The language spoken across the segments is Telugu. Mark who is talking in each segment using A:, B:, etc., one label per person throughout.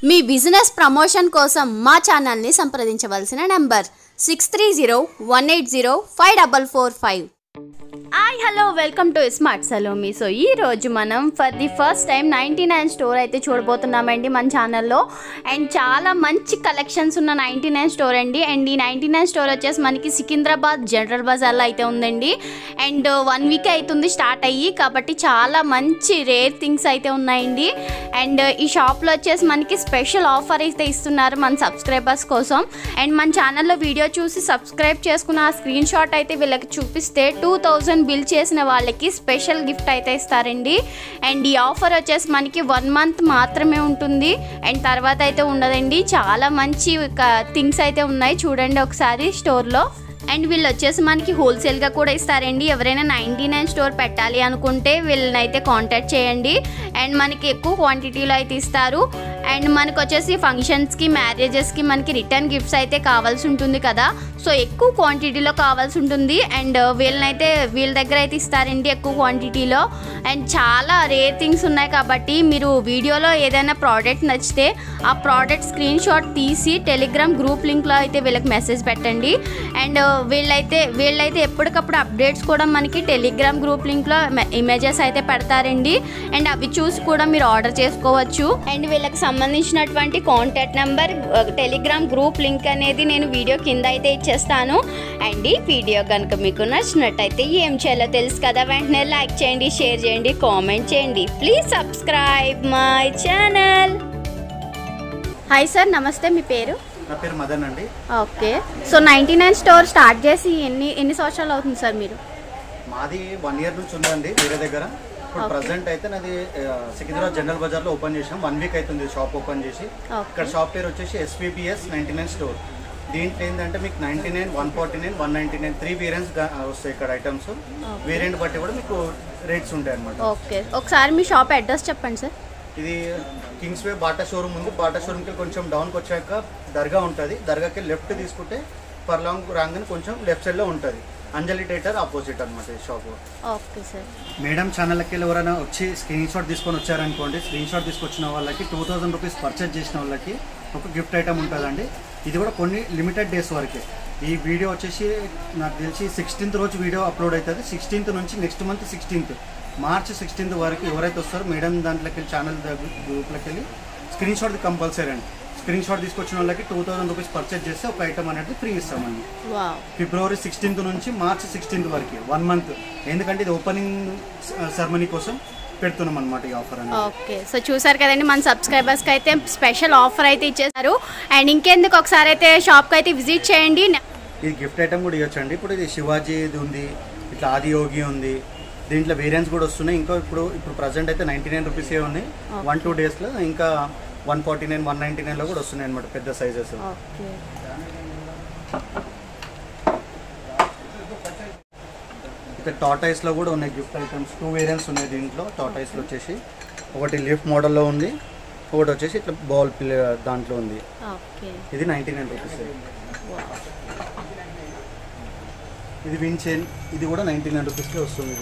A: మీ బిజినెస్ ప్రమోషన్ కోసం మా ఛానల్ని సంప్రదించవలసిన number 6301805445. Hi hello welcome to smart Salomi. So ఈ రోజు మనం for the first time 99 store అయితే చూడబోతున్నామండి మన ఛానల్లో. అండ్ చాలా మంచి కలెక్షన్స్ ఉన్న 99 స్టోర్ అండి. అండ్ ఈ 99 స్టోర్ వచ్చేసి మనకి సికింద్రాబాద్ జనరల్ బజార్లో అయితే ఉందండి. అండ్ 1 వీక్ అవుతుంది స్టార్ట్ అయ్యి, కాబట్టి చాలా మంచి రేర్ థింగ్స్ అయితే ఉన్నాయండి. అండ్ ఈ షాప్లో వచ్చేసి మనకి స్పెషల్ ఆఫర్ అయితే ఇస్తున్నారు మన సబ్స్క్రైబర్స్ కోసం. అండ్ మన ఛానల్లో వీడియో చూసి సబ్స్క్రైబ్ చేసుకున్న ఆ స్క్రీన్ షాట్ అయితే వీళ్ళకి చూపిస్తే 2000 బిల్ చేసిన వాళ్ళకి స్పెషల్ గిఫ్ట్ అయితే ఇస్తారండి. అండ్ ఈ ఆఫర్ వచ్చేసి మనకి 1 మంత్ మాత్రమే ఉంటుంది. అండ్ తర్వాత అయితే ఉండదండి. చాలా మంచి థింగ్స్ అయితే ఉన్నాయి, చూడండి ఒకసారి స్టోర్లో. అండ్ వీళ్ళు వచ్చేసి మనకి హోల్సేల్గా కూడా ఇస్తారండి. ఎవరైనా 99 స్టోర్ పెట్టాలి అనుకుంటే వీళ్ళని అయితే కాంటాక్ట్ చేయండి. అండ్ మనకి ఎక్కువ క్వాంటిటీలో అయితే ఇస్తారు. అండ్ మనకు వచ్చేసి ఫంక్షన్స్కి, మ్యారేజెస్కి మనకి రిటర్న్ గిఫ్ట్స్ అయితే కావాల్సి ఉంటుంది కదా, సో ఎక్కువ క్వాంటిటీలో కావాల్సి ఉంటుంది. అండ్ వీళ్ళ దగ్గర అయితే ఇస్తారండి ఎక్కువ క్వాంటిటీలో. అండ్ చాలా రేర్ థింగ్స్ ఉన్నాయి కాబట్టి మీరు వీడియోలో ఏదైనా ప్రోడక్ట్ నచ్చితే ఆ ప్రోడక్ట్ స్క్రీన్ షాట్ తీసి టెలిగ్రామ్ గ్రూప్ లింక్లో అయితే వీళ్ళకి మెసేజ్ పెట్టండి. అండ్ వీళ్ళైతే ఎప్పటికప్పుడు అప్డేట్స్ కూడా మనకి టెలిగ్రామ్ గ్రూప్ లింక్లో ఇమేజెస్ అయితే పెడతారండి. అండ్ అవి చూసి కూడా మీరు ఆర్డర్ చేసుకోవచ్చు. అండ్ వీళ్ళకి సంబంధించినటువంటి contact number, Telegram group link అనేది నేను వీడియో కింద అయితే ఇచ్చేస్తాను. అండ్ ఈ వీడియో కనుక మీకు నచ్చినట్టయితే ఏం చేయాలో తెలుసు కదా, వెంటనే లైక్ చేయండి, షేర్ చేయండి, కామెంట్ చేయండి. Please subscribe my channel. Hi sir, నమస్తే. మీ పేరు?
B: నా పేరు మదన్ అండి.
A: ఓకే. సో 99 స్టోర్ స్టార్ట్ చేసి ఎన్ని సంవత్సరాలు అవుతుంది సార్ మీరు?
B: మాది 1 ఇయర్ నుంచి ఉందండి వేరే దగ్గర. ఇప్పుడు ప్రజెంట్ అయితే నాది సికింద్రాబాద్ జనరల్ బజార్లో ఓపెన్ చేసాం. 1 వీక్ అవుతుంది షాప్ ఓపెన్ చేసి. ఇక్కడ షాప్ పేరు వచ్చేసి SVPS 99 స్టోర్. దీంట్లో ఏంటంటే మీకు 99, 149, 199 3 వేరియంట్స్ వస్తాయి ఇక్కడ ఐటమ్స్. వేరియంట్ బట్టి కూడా మీకు రేట్స్ ఉంటాయి అన్నమాట.
A: ఓకే, ఒకసారి మీ షాప్ అడ్రస్ చెప్పండి సార్.
B: ఇది కింగ్స్ వే బాటా షోరూమ్ ఉంది. బాటా షోరూమ్కి కొంచెం డౌన్కి వచ్చాక దర్గా ఉంటుంది. దర్గాకి లెఫ్ట్ తీసుకుంటే పర్లాంగ్ రాగానే కొంచెం లెఫ్ట్ సైడ్లో ఉంటుంది. అంజలి థియేటర్ ఆపోజిట్ అనమాట ఈ షాప్.
A: Okay sir.
B: మేడం ఛానల్కి ఎవరైనా వచ్చి స్క్రీన్ షాట్ తీసుకొని వచ్చారనుకోండి, స్క్రీన్ షాట్ తీసుకొచ్చిన వాళ్ళకి 2000 రూపీస్ పర్చేజ్ చేసిన వాళ్ళకి ఒక గిఫ్ట్ ఐటమ్ ఉంటుందండి. ఇది కూడా కొన్ని లిమిటెడ్ డేస్ వరకే. ఈ వీడియో వచ్చేసి నాకు తెలిసి 16th రోజు వీడియో అప్లోడ్ అవుతుంది. 16th నుంచి next month 16th March 16th వరకు ఎవరైతే వస్తారో మేడం దాంట్లోకి వెళ్ళి ఛానల్ గ్రూప్లోకి వెళ్ళి స్క్రీన్ షాట్ కంపల్సరీ అండి. స్క్రీన్ షాట్ తీసుకొచ్చిన వాళ్ళకి 2000 రూపీస్ పర్చేజ్ చేస్తే ఒక ఐటమ్ అనేది ఫ్రీ ఇస్తామండి. ఫిబ్రవరి 16th నుంచి మార్చ్ 16th వరకు 1 మంత్. ఎందుకంటే ఇది ఓపెనింగ్ సెరమనీ కోసం పెడుతున్నాం అనమాట ఈ ఆఫర్ అనేది.
A: ఓకే, సో చూసారు కదండి, మన సబ్స్క్రైబర్స్కి అయితే స్పెషల్ ఆఫర్ అయితే ఇచ్చేసారు. అండ్ ఇంకెందుకు ఒకసారి అయితే షాప్కి అయితే విజిట్ చేయండి.
B: ఇది గిఫ్ట్ ఐటమ్ కూడా ఇవ్వచ్చండి. ఇప్పుడు ఇది శివాజీ ఇది ఉంది, ఇట్లా ఆదియోగి ఉంది. దీంట్లో వేరియంట్స్ కూడా వస్తున్నాయి. ఇంకా ఇప్పుడు ప్రజెంట్ అయితే 99 రూపీసే ఉన్నాయి. 1-2 డేస్లో ఇంకా 149, 199లో కూడా వస్తున్నాయి అనమాట పెద్ద సైజెస్. ఇక్కడ టాటాయిస్లో కూడా ఉన్నాయి గిఫ్ట్ ఐటమ్స్. 2 వేరియంట్స్ ఉన్నాయి దీంట్లో. టాటాయిస్లో వచ్చేసి ఒకటి లిఫ్ట్ మోడల్లో ఉంది, ఒకటి వచ్చేసి ఇట్లా బాల్ పిల్ల దాంట్లో ఉంది. ఇది 99 రూపీస్. ఇది విన్ చైన్, ఇది కూడా 99 రూపీస్కే వస్తుంది.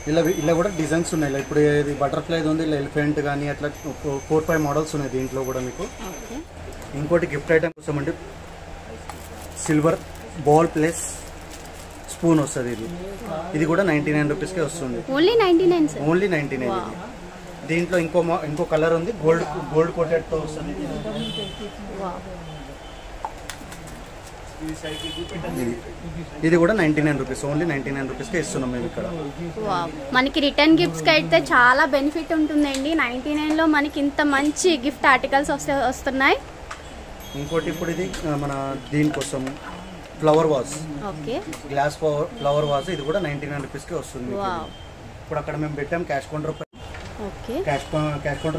B: ఇది ఇలా కూడా డిజైన్స్ ఉన్నాయి. ఇప్పుడు ఇది బటర్ఫ్లై ఉంది, ఇలా ఎలిఫెంట్ కానీ అట్లా 4-5 మోడల్స్ ఉన్నాయి దీంట్లో కూడా మీకు. ఇంకోటి గిఫ్ట్ ఐటమ్ కోసం అంటే సిల్వర్ బాల్ ప్లస్ స్పూన్ వస్తుంది. ఇది కూడా 99 రూపీస్కే వస్తుంది. ఓన్లీ 99. దీంట్లో ఇంకో కలర్ ఉంది, గోల్డ్ కోటెడ్తో వస్తుంది. ఇది కూడా 99 రూపీస్. ఓన్లీ 99 రూపీస్కే ఇస్తున్నాం మేము ఇక్కడ.
A: మనకి రిటర్న్ గిఫ్ట్స్కి అయితే చాలా బెనిఫిట్ ఉంటుందండి. 99లో మనకి ఇంత మంచి గిఫ్ట్ ఆర్టికల్స్ వస్తున్నాయి.
B: ఇంకోటి ఇప్పుడు ఇది మన దీనికోసం flower vase, glass flower vase. ఇది కూడా 99 రూపీస్కే వస్తుంది. ఇప్పుడు అక్కడ మేము పెట్టాము క్యాష్ కౌంటర్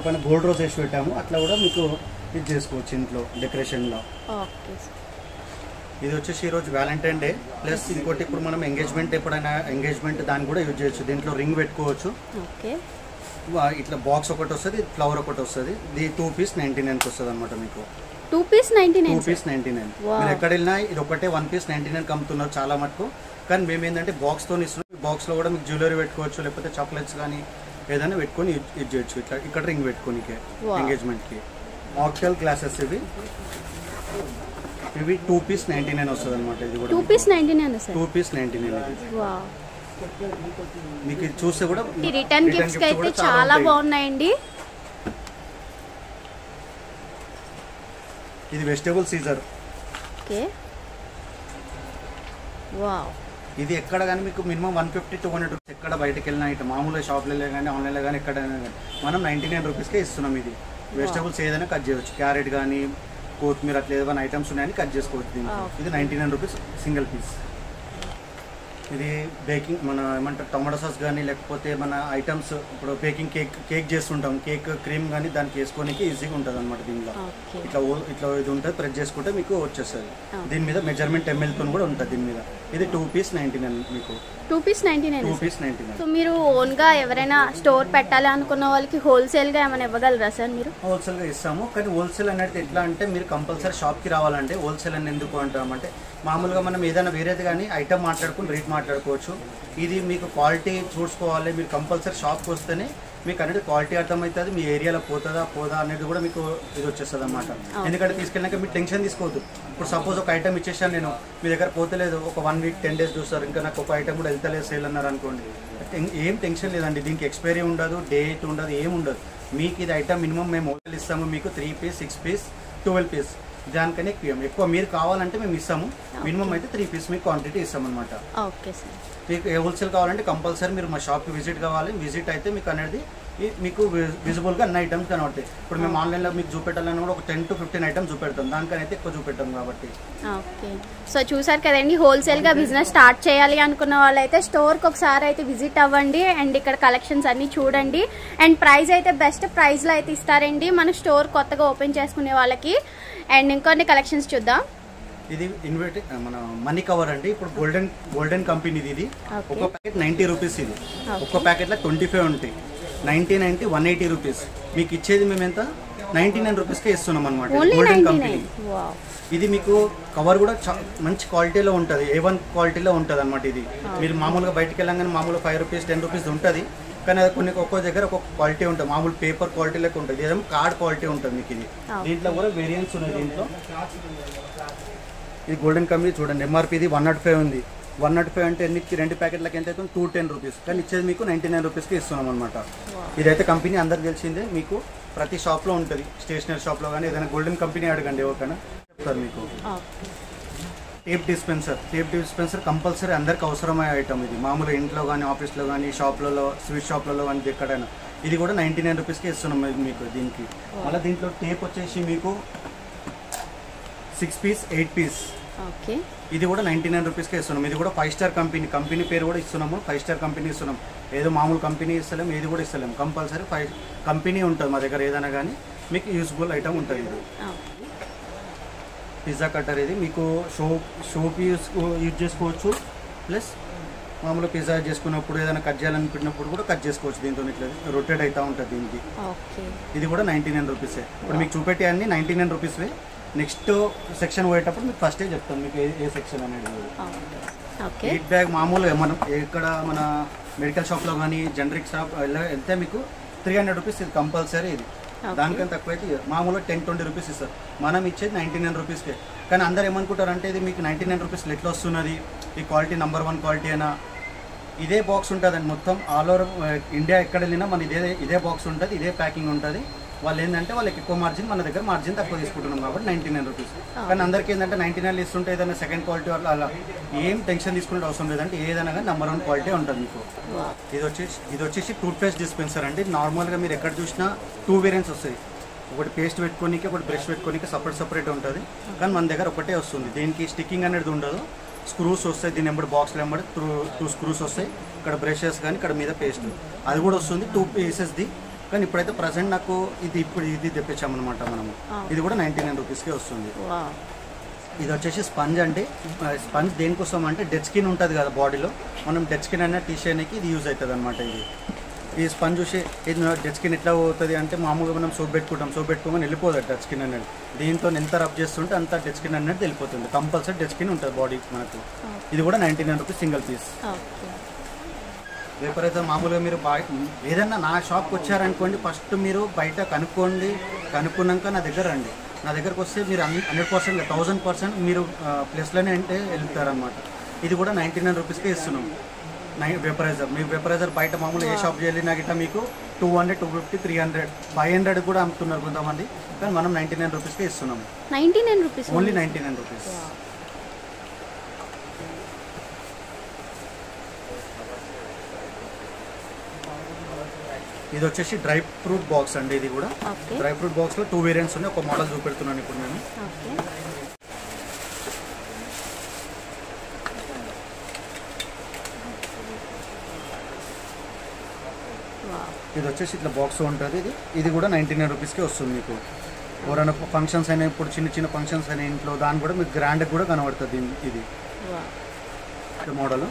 B: పైన గోల్డ్ రోజ్ వేసి పెట్టాము. అట్లా కూడా మీకు ఇది చేసుకోవచ్చు ఇంట్లో డెకరేషన్లో. ఇది వచ్చేసి ఈరోజు వ్యాలంటైన్ డే ప్లస్ ఇంకోటి ఇప్పుడు మనం ఎంగేజ్మెంట్, ఎప్పుడైనా ఎంగేజ్మెంట్ దాన్ని కూడా యూజ్ చేయొచ్చు. దీంట్లో రింగ్ పెట్టుకోవచ్చు. ఇట్లా బాక్స్ ఒకటి వస్తుంది, ఫ్లవర్ ఒకటి వస్తుంది. ఇది 2 పీస్ 99కి వస్తుంది అనమాట మీకు.
A: 2 పీస్ 99.
B: మీరు ఎక్కడ వెళ్ళినా ఇది ఒకటే 1 పీస్ 99 అమ్ముతున్నారు చాలా మటుకు. కానీ మేము ఏంటంటే బాక్స్తో ఇస్తున్నాం. బాక్స్లో కూడా మీకు జ్యువెలరీ పెట్టుకోవచ్చు, లేకపోతే చాక్లెట్స్ కానీ ఏదైనా పెట్టుకొని యూజ్ చేయొచ్చు. ఇట్లా ఇక్కడ రింగ్ పెట్టుకోనికే ఎంగేజ్మెంట్కి. ఆక్టల్ గ్లాసెస్ ఇవి 2 పీస్ 99 వస్తుంది అనమాట. ఇది కూడా
A: 2 పీస్ 99 సార్.
B: 2 పీస్ 99 మీకు ఇది చూస్తే కూడా
A: రిటర్న్ గిఫ్ట్స్ అయితే చాలా బాగున్నాయండి.
B: ఇది వెజిటబుల్ సీజర్.
A: Okay wow.
B: ఇది ఎక్కడ కానీ మీకు మినిమం 150-200 రూపీస్ ఎక్కడ బయటకు వెళ్ళినా ఇటు మామూలుగా షాప్లలో కానీ ఆన్లైన్లో కానీ ఎక్కడైనా కానీ మనం 99 రూపీస్కే ఇస్తున్నాం. ఇది వెజిటబుల్స్ ఏదైనా కట్ చేయవచ్చు. క్యారెట్ కానీ కొత్తిమీర అట్లా ఏదైనా ఐటమ్స్ ఉన్నాయని కట్ చేసుకోవచ్చు. ఇది 99 రూపీస్ సింగిల్ పీస్. ఇది బేకింగ్ మన ఏమంటారు టొమాటో సాస్ కానీ లేకపోతే మన ఐటమ్స్ ఇప్పుడు బేకింగ్ కేక్ చేస్తుంటాం. కేక్ క్రీమ్ కానీ దానికి వేసుకోనికి ఈజీగా ఉంటుంది అనమాట. దీనిలో ఇట్లా ఇది ఉంటుంది, ప్రెస్ చేసుకుంటే మీకు వచ్చేస్తుంది. దీని మీద మెజర్మెంట్ ఎంఎల్తో కూడా ఉంటుంది దీని మీద. ఇది 2 పీస్ 99 మీకు
A: 2 పీస్ 99.
B: 2 పీస్ 99.
A: సో మీరు ఓన్గా ఎవరైనా స్టోర్ పెట్టాలి అనుకున్న వాళ్ళకి హోల్సేల్గా ఏమైనా ఇవ్వగలరా సార్? మీరు
B: హోల్సేల్గా ఇస్తాము, కానీ హోల్సేల్ అనేది ఎట్లా అంటే మీరు కంపల్సరీ షాప్కి రావాలంటే. హోల్సేల్ అని ఎందుకు అంటామంటే మామూలుగా మనం ఏదైనా వేరేది కానీ ఐటమ్ మాట్లాడుకుని రేట్ మాట్లాడుకోవచ్చు. ఇది మీకు క్వాలిటీ చూసుకోవాలి. మీరు కంపల్సరీ షాప్కి వస్తేనే మీకు అనేది క్వాలిటీ అర్థమవుతుంది. మీ ఏరియాలో పోదా అనేది కూడా మీకు ఇది వచ్చేస్తుంది అనమాట. ఎందుకంటే తీసుకెళ్ళాక మీరు టెన్షన్ తీసుకోవద్దు. ఇప్పుడు సపోజ్ ఒక ఐటమ్ ఇచ్చేసాను నేను, మీ దగ్గర పోతలేదు, ఒక 1 వీక్ 10 డేస్ చూస్తారు, ఇంకా నాకు ఒక ఐటమ్ కూడా వెళ్తలేదు సేల్ అన్నారు అనుకోండి, ఏం టెన్షన్ లేదండి. దీనికి ఎక్స్పైరీ ఉండదు, డేట్ ఉండదు, ఏం ఉండదు. మీకు ఇది ఐటమ్ మినిమం మేము హోటల్ ఇస్తాము మీకు 3 పీస్ 6 పీస్ 12 పీస్. దానికనే ఎక్కువ మీరు కావాలంటే మేము ఇస్తాము. మినిమం అయితే 3 పీస్ మీకు క్వాంటిటీ ఇస్తాం అనమాట.
A: Okay sir.
B: మీకు హోల్సేల్ కావాలంటే కంపల్సరీ మీరు మా షాప్కి విజిట్ కావాలి. విజిట్ అయితే మీకు అనేది మీకు విజిబుల్గా అన్ని ఐటమ్స్ కనబడతాయి. ఇప్పుడు మేము ఆన్లైన్లో మీకు చూపెట్టాలని కూడా ఒక 10-15 ఐటమ్స్ చూపెడతాం. దానికైతే ఎక్కువ చూపెట్టాం కాబట్టి.
A: ఓకే. సో చూసారు కదండి, హోల్సేల్గా బిజినెస్ స్టార్ట్ చేయాలి అనుకున్న వాళ్ళైతే స్టోర్కి ఒకసారి అయితే విజిట్ అవ్వండి. అండ్ ఇక్కడ కలెక్షన్స్ అన్నీ చూడండి. అండ్ ప్రైస్ అయితే బెస్ట్ ప్రైస్లో అయితే ఇస్తారండి మన స్టోర్ కొత్తగా ఓపెన్ చేసుకునే వాళ్ళకి. అండ్ ఇంకొన్ని కలెక్షన్స్ చూద్దాం.
B: ఇది మన మనీ కవర్ అండి. ఇప్పుడు గోల్డెన్ కంపెనీది. ఇది ఒక ప్యాకెట్ 90 రూపీస్. ఇది ఒక్క ప్యాకెట్లో 25 ఉంటాయి. 90 180 రూపీస్. మీకు ఇచ్చేది మేము ఎంత 99 రూపీస్కే ఇస్తున్నాం అనమాట. Golden company. ఇది మీకు కవర్ కూడా మంచి క్వాలిటీలో ఉంటుంది. A1 క్వాలిటీలో ఉంటుంది అనమాట. ఇది మీరు మామూలుగా బయటకు వెళ్ళగానే మామూలుగా 5 రూపీస్ 10 రూపీస్ ఉంటుంది. కానీ అది ఒక్కో దగ్గర ఒక్కొక్క క్వాలిటీ ఉంటుంది. మామూలు పేపర్ క్వాలిటీలోకి ఉంటుంది, ఏదేమో కార్డ్ క్వాలిటీ ఉంటుంది మీకు. ఇది దీంట్లో కూడా వేరియంట్స్ ఉన్నాయి. దీంట్లో ఇది గోల్డెన్ కంపెనీ చూడండి. ఎంఆర్పీ ఇది 105 ఉంది. 105 అంటే ఎన్నికి 2 ప్యాకెట్లకి ఎంత అవుతుంది 210 రూపీస్. కానీ ఇచ్చేది మీకు 99 రూపీస్కి ఇస్తున్నాం అనమాట. ఇదైతే కంపెనీ అందరికి తెలిసిందే. మీకు ప్రతి షాప్లో ఉంటుంది. స్టేషనరీ షాప్లో కానీ ఏదైనా గోల్డెన్ కంపెనీ అడగండి ఎవరికైనా చెప్తారు మీకు. టేప్ డిస్పెన్సర్ కంపల్సరీ అందరికి అవసరమయ్యే ఐటమ్. ఇది మామూలుగా ఇంట్లో కానీ ఆఫీస్లో కానీ షాప్లలో స్వీట్ షాప్లలో కానీ ఎక్కడైనా. ఇది కూడా 99 రూపీస్కి ఇస్తున్నాం మీకు. దీనికి మళ్ళీ దీంట్లో టేప్ వచ్చేసి మీకు 6 పీస్ 8 పీస్.
A: ఓకే.
B: ఇది కూడా 99 రూపీస్కే ఇస్తున్నాం. ఇది కూడా 5 స్టార్ కంపెనీ పేరు కూడా ఇస్తున్నాము. 5 స్టార్ కంపెనీ ఇస్తున్నాం. ఏదో మామూలు కంపెనీ ఇస్తలేము, ఏది కూడా ఇస్తలేము. కంపల్సరీ 5 కంపెనీ ఉంటుంది మా దగ్గర. ఏదైనా కానీ మీకు యూస్ఫుల్ ఐటమ్ ఉంటుంది. ఇది పిజ్జా కట్టర్. ఇది మీకు షోప్ యూజ్ చేసుకోవచ్చు. ప్లస్ మామూలుగా పిజ్జా చేసుకున్నప్పుడు ఏదైనా కట్ చేయాలనుకున్నప్పుడు కూడా కట్ చేసుకోవచ్చు. దీంతో ఇట్లా రొటేట్ అవుతూ ఉంటుంది దీనికి. ఇది కూడా 99 రూపీసే. ఇప్పుడు మీకు చూపెట్టే అన్ని 99 రూపీస్వే. నెక్స్ట్ సెక్షన్ పోయేటప్పుడు మీకు ఫస్టే చెప్తాను మీకు ఏ సెక్షన్ అనేది. హీట్ బ్యాగ్ మామూలుగా మనం ఇక్కడ మన మెడికల్ షాప్లో కానీ జనరిక్ షాప్ వెళ్తే మీకు 300 రూపీస్ ఇది కంపల్సరీ. ఇది దానికన్నా తక్కువ అయితే మామూలుగా 10-20 రూపీస్ ఇస్తారు. మనం ఇచ్చేది 99 రూపీస్కే. కానీ అందరు ఏమనుకుంటారంటే ఇది మీకు 99 రూపీస్లో ఎట్లా వస్తున్నది, ఈ క్వాలిటీ నెంబర్ 1 క్వాలిటీ అయినా. ఇదే బాక్స్ ఉంటుందండి మొత్తం ఆల్ ఓవర్ ఇండియా ఎక్కడ వెళ్ళినా మన ఇదే బాక్స్ ఉంటుంది, ఇదే ప్యాకింగ్ ఉంటుంది. వాళ్ళు ఏంటంటే వాళ్ళకి ఎక్కువ మార్జిన్, మన దగ్గర మార్జిన్ తక్కువ తీసుకుంటున్నాం కాబట్టి 99 రూపీస్. కానీ అందరికీ ఏంటంటే 99 ఇస్తుంటే ఏదైనా సెకండ్ క్వాలిటీ వల్ల అలా ఏం టెన్షన్ తీసుకునే అవసరం లేదంటే ఏదైనా కానీ నెంబర్ 1 క్వాలిటీ ఉంటుంది మీకు. ఇది వచ్చేసి టూత్ పేస్ట్ డిస్పెన్సర్ అండి. నార్మల్గా మీరు ఎక్కడ చూసినా 2 వేరియంట్స్ వస్తాయి. ఒకటి పేస్ట్ పెట్టుకోనికి, ఒకటి బ్రష్ పెట్టుకోనికి సపరేట్ ఉంటుంది. కానీ మన దగ్గర ఒకటే వస్తుంది. దీనికి స్టిక్కింగ్ అనేది ఉండదు. స్క్రూస్ వస్తాయి. దీని ఎంబడి బాక్స్లో ఎంబడి 2 స్క్రూస్ వస్తాయి. ఇక్కడ బ్రషెస్ కానీ ఇక్కడ మీద పేస్ట్ అది కూడా వస్తుంది 2 పీసెస్ది. కానీ ఇప్పుడైతే ప్రజెంట్ నాకు ఇది తెప్పించామన్నమాట మనము. ఇది కూడా 99 రూపీస్కే వస్తుంది. ఇది వచ్చేసి స్పంజ్ అంటే స్పంజ్ దేనికోసం అంటే డెడ్ స్కిన్ ఉంటుంది కదా బాడీలో, మనం డెడ్ స్కిన్ అనేది తీసేయడానికి ఇది యూజ్ అవుతుంది అనమాట. ఈ స్పంజ్ చూసి ఇది డెడ్ స్కిన్ ఎట్లా పోతుంది అంటే మామూలుగా మనం సోప్ పెట్టుకోమని వెళ్ళిపోదు డెడ్ స్కిన్ అనేది. దీంతో ఎంత రబ్ చేస్తుంటే అంత డెడ్ స్కిన్ అనేది వెళ్ళిపోతుంది. కంపల్సరీ డెడ్ స్కిన్ ఉంటుంది బాడీ మనకు. ఇది కూడా 99 రూపీస్ సింగిల్ పీస్. వేపరైజర్ మామూలుగా మీరు ఏదన్నా నా షాప్కి వచ్చారనుకోండి, ఫస్ట్ మీరు బయట కనుక్కున్నాక నా దగ్గర రండి. నా దగ్గరకు వస్తే మీరు 100% 1000% మీరు ప్లస్లోనే అంటే వెళ్తారనమాట. ఇది కూడా 99 రూపీస్కే ఇస్తున్నాం వేపరైజర్. మీ వేపరైజర్ బయట మామూలు ఏ షాప్ వెళ్ళినా గిట్ట మీకు 200, 250, 300, 500 కూడా అమ్ముతున్నారు కొంతమంది. కానీ మనం 99 రూపీస్కే ఇస్తున్నాము.
A: 99 రూపీస్,
B: ఓన్లీ 99 రూపీస్. ఇది వచ్చేసి డ్రై ఫ్రూట్ బాక్స్ అండి. ఇది కూడా డ్రై ఫ్రూట్ బాక్స్లో 2 వేరియంట్స్ ఉన్నాయి. ఒక మోడల్ చూపెడుతున్నాను ఇప్పుడు నేను. ఇది వచ్చేసి ఇట్లా బాక్స్ ఉంటుంది. ఇది కూడా 99 రూపీస్కే వస్తుంది మీకు. ఎవరైనా ఫంక్షన్స్ అయినా, ఇప్పుడు చిన్న ఫంక్షన్స్ అయినా ఇంట్లో, దాని కూడా మీకు గ్రాండ్ కూడా కనబడుతుంది. ఇది మోడల్.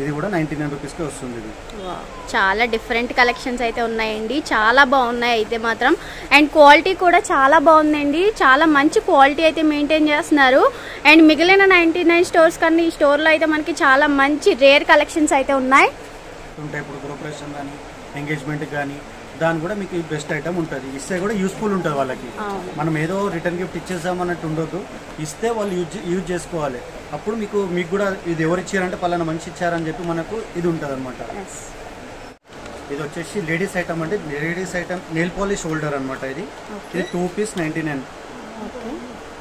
B: ఇది కూడా 99 రూపీస్కే వస్తుంది. ఇది
A: చాలా డిఫరెంట్ కలెక్షన్స్ అయితే ఉన్నాయండి, చాలా బాగున్నాయి అయితే మాత్రం. అండ్ క్వాలిటీ కూడా చాలా బాగుందండి, చాలా మంచి క్వాలిటీ అయితే మెయింటైన్ చేస్తున్నారు. అండ్ మిగిలిన 99 స్టోర్స్ కన్నా ఈ స్టోర్లో అయితే మనకి చాలా మంచి రేర్ కలెక్షన్స్ అయితే ఉన్నాయి.
B: ఇప్పుడు ప్రిపరేషన్ కానీ ఎంగేజ్మెంట్ కానీ దాని కూడా మీకు బెస్ట్ ఐటమ్ ఉంటుంది. ఇస్తే కూడా యూస్ఫుల్ ఉంటుంది వాళ్ళకి. మనం ఏదో రిటర్న్ గిఫ్ట్ ఇచ్చేసామన్నట్టు ఉండదు. ఇస్తే వాళ్ళు యూజ్ చేసుకోవాలి. అప్పుడు మీకు కూడా ఇది ఎవరు ఇచ్చారంటే పలానా మంచి ఇచ్చారని చెప్పి మనకు ఇది ఉంటుంది అనమాట. ఇది వచ్చేసి లేడీస్ ఐటమ్ అంటే ladies item nail polish holder అనమాట. ఇది 2 పీస్ 99.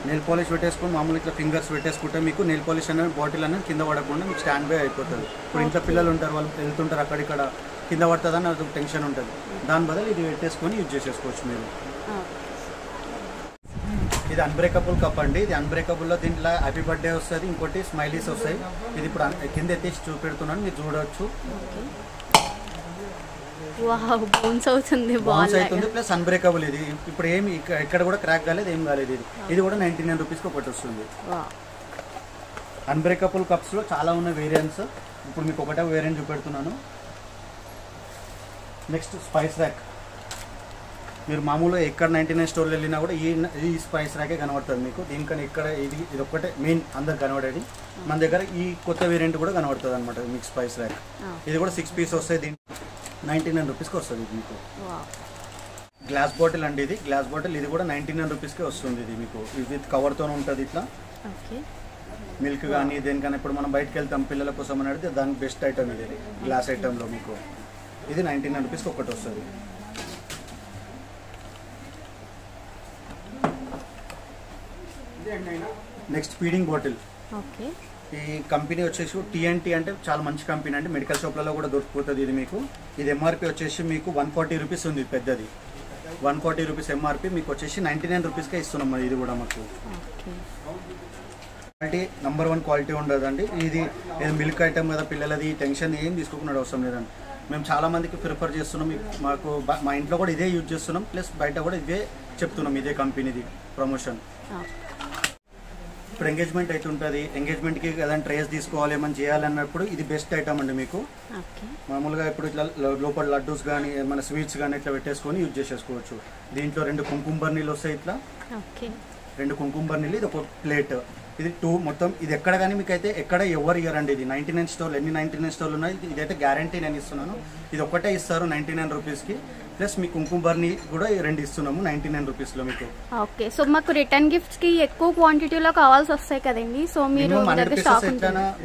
B: నెయిల్ పాలిష్ పెట్టేసుకొని మామూలు ఇట్లా ఫింగర్స్ పెట్టేసుకుంటే మీకు నెయిల్ పాలిష్ అనేది బాటిల్ అనేది కింద పడకుండా మీకు స్టాండ్ బై అయిపోతుంది. ఇప్పుడు ఇంట్లో పిల్లలు ఉంటారు, వాళ్ళు వెళ్తుంటారు, అక్కడిక్కడ కింద పడుతుందని అది టెన్షన్ ఉంటుంది. దాని బదులు ఇది పెట్టేసుకొని యూజ్ చేసేసుకోవచ్చు మీరు. ఇది అన్బ్రేకబుల్ కప్ అండి. ఇది అన్బ్రేకబుల్లో దీంట్లో హ్యాపీ బర్త్డే వస్తుంది, ఇంకోటి స్మైలీస్ వస్తాయి. ఇది ఇప్పుడు కింద ఎత్తేసి చూపెడుతున్నాను, మీరు చూడవచ్చు.
A: బౌన్స్ అవుతుంది
B: ప్లస్ అన్బ్రేకబుల్. ఇది ఇప్పుడు ఏమి ఎక్కడ కూడా క్రాక్ కాలేదు, ఏం కాలేదు. ఇది కూడా 99 రూపీస్కి ఒకటి వస్తుంది. అన్బ్రేకబుల్ కప్స్లో చాలా ఉన్న వేరియంట్స్. ఇప్పుడు మీకు ఒకటే వేరియంట్ చూపెడుతున్నాను. Next spice rack. మీరు మామూలుగా ఎక్కడ 99 స్టోర్లు వెళ్ళినా కూడా ఈ స్పైస్ ర్యాకే కనబడుతుంది మీకు. దీనికన్నా ఇక్కడ ఇది ఒక్కటే మెయిన్ అందరు కనబడేది. మన దగ్గర ఈ కొత్త వేరియంట్ కూడా కనబడుతుంది అనమాట మీకు స్పైస్ ర్యాక్. ఇది కూడా 6 పీస్ వస్తాయి. దీని 99 రూపీస్కి వస్తుంది ఇది మీకు. గ్లాస్ బాటిల్ అండి. ఇది గ్లాస్ బాటిల్. ఇది కూడా 99 రూపీస్కే వస్తుంది. ఇది మీకు విత్ కవర్తో ఉంటుంది. ఇట్లా మిల్క్ కానీ దేనికన్నా ఇప్పుడు మనం బయటకు వెళ్తాం పిల్లల కోసం అని అడిగితే దానికి బెస్ట్ ఐటమ్ ఇది గ్లాస్ ఐటెంలో మీకు. ఇది 99 రూపీస్కి ఒకటి వస్తుంది. Next feeding bottle. ఈ కంపెనీ వచ్చేసి TNT అంటే చాలా మంచి కంపెనీ అంటే మెడికల్ షాప్లలో కూడా దొరికిపోతుంది. ఇది మీకు ఇది ఎంఆర్పి వచ్చేసి మీకు 140 రూపీస్ ఉంది పెద్దది. 140 రూపీస్ ఎంఆర్పి మీకు వచ్చేసి 99 రూపీస్కే ఇస్తున్నాం. ఇది కూడా మాకు క్వాలిటీ నెంబర్ 1 క్వాలిటీ ఉండదండి. ఇది మిల్క్ ఐటమ్ కదా, పిల్లలది టెన్షన్ ఏం తీసుకోకుండా అవసరం లేదండి. మేము చాలా మందికి ప్రిఫర్ చేస్తున్నాం. మాకు మా ఇంట్లో కూడా ఇదే యూజ్ చేస్తున్నాం, ప్లస్ బయట కూడా ఇదే చెప్తున్నాం. ఇదే కంపెనీది ప్రమోషన్. ఇప్పుడు ఎంగేజ్మెంట్ అయితే ఉంటుంది. ఎంగేజ్మెంట్కి ఏదైనా ట్రేస్ తీసుకోవాలి, ఏమైనా చేయాలన్నప్పుడు ఇది బెస్ట్ ఐటమ్ అండి మీకు. మామూలుగా ఇప్పుడు ఇట్లా లోపల లడ్డూస్ కానీ మన స్వీట్స్ కానీ ఇట్లా పెట్టేసుకొని యూజ్ చేసేసుకోవచ్చు. దీంట్లో 2 కుంకుమ బర్నీలు వస్తాయి. ఇట్లా 2 కుంకుమ బర్నీలు. ఇది ఒక ప్లేట్. ఇది 2 మొత్తం. ఇది ఎక్కడ కానీ మీకు అయితే ఎక్కడ ఎవరు ఇవ్వరండి. ఇది 99 స్టోర్లు, ఎన్ని 99 స్టోర్లు ఉన్నాయి. ఇదైతే గ్యారంటీ నేను ఇస్తున్నాను. ఇది ఒక్కటే ఇస్తారు 99 రూపీస్కి. ప్లస్ మీ కుంకుమ బర్నీ కూడా 2 ఇస్తున్నాము 99 రూపీస్లో మీకు.
A: ఓకే. సో మాకు రిటర్న్ గిఫ్ట్స్కి ఎక్కువ క్వాంటిటీలో కావాల్సి వస్తాయి కదండి. సో మీరు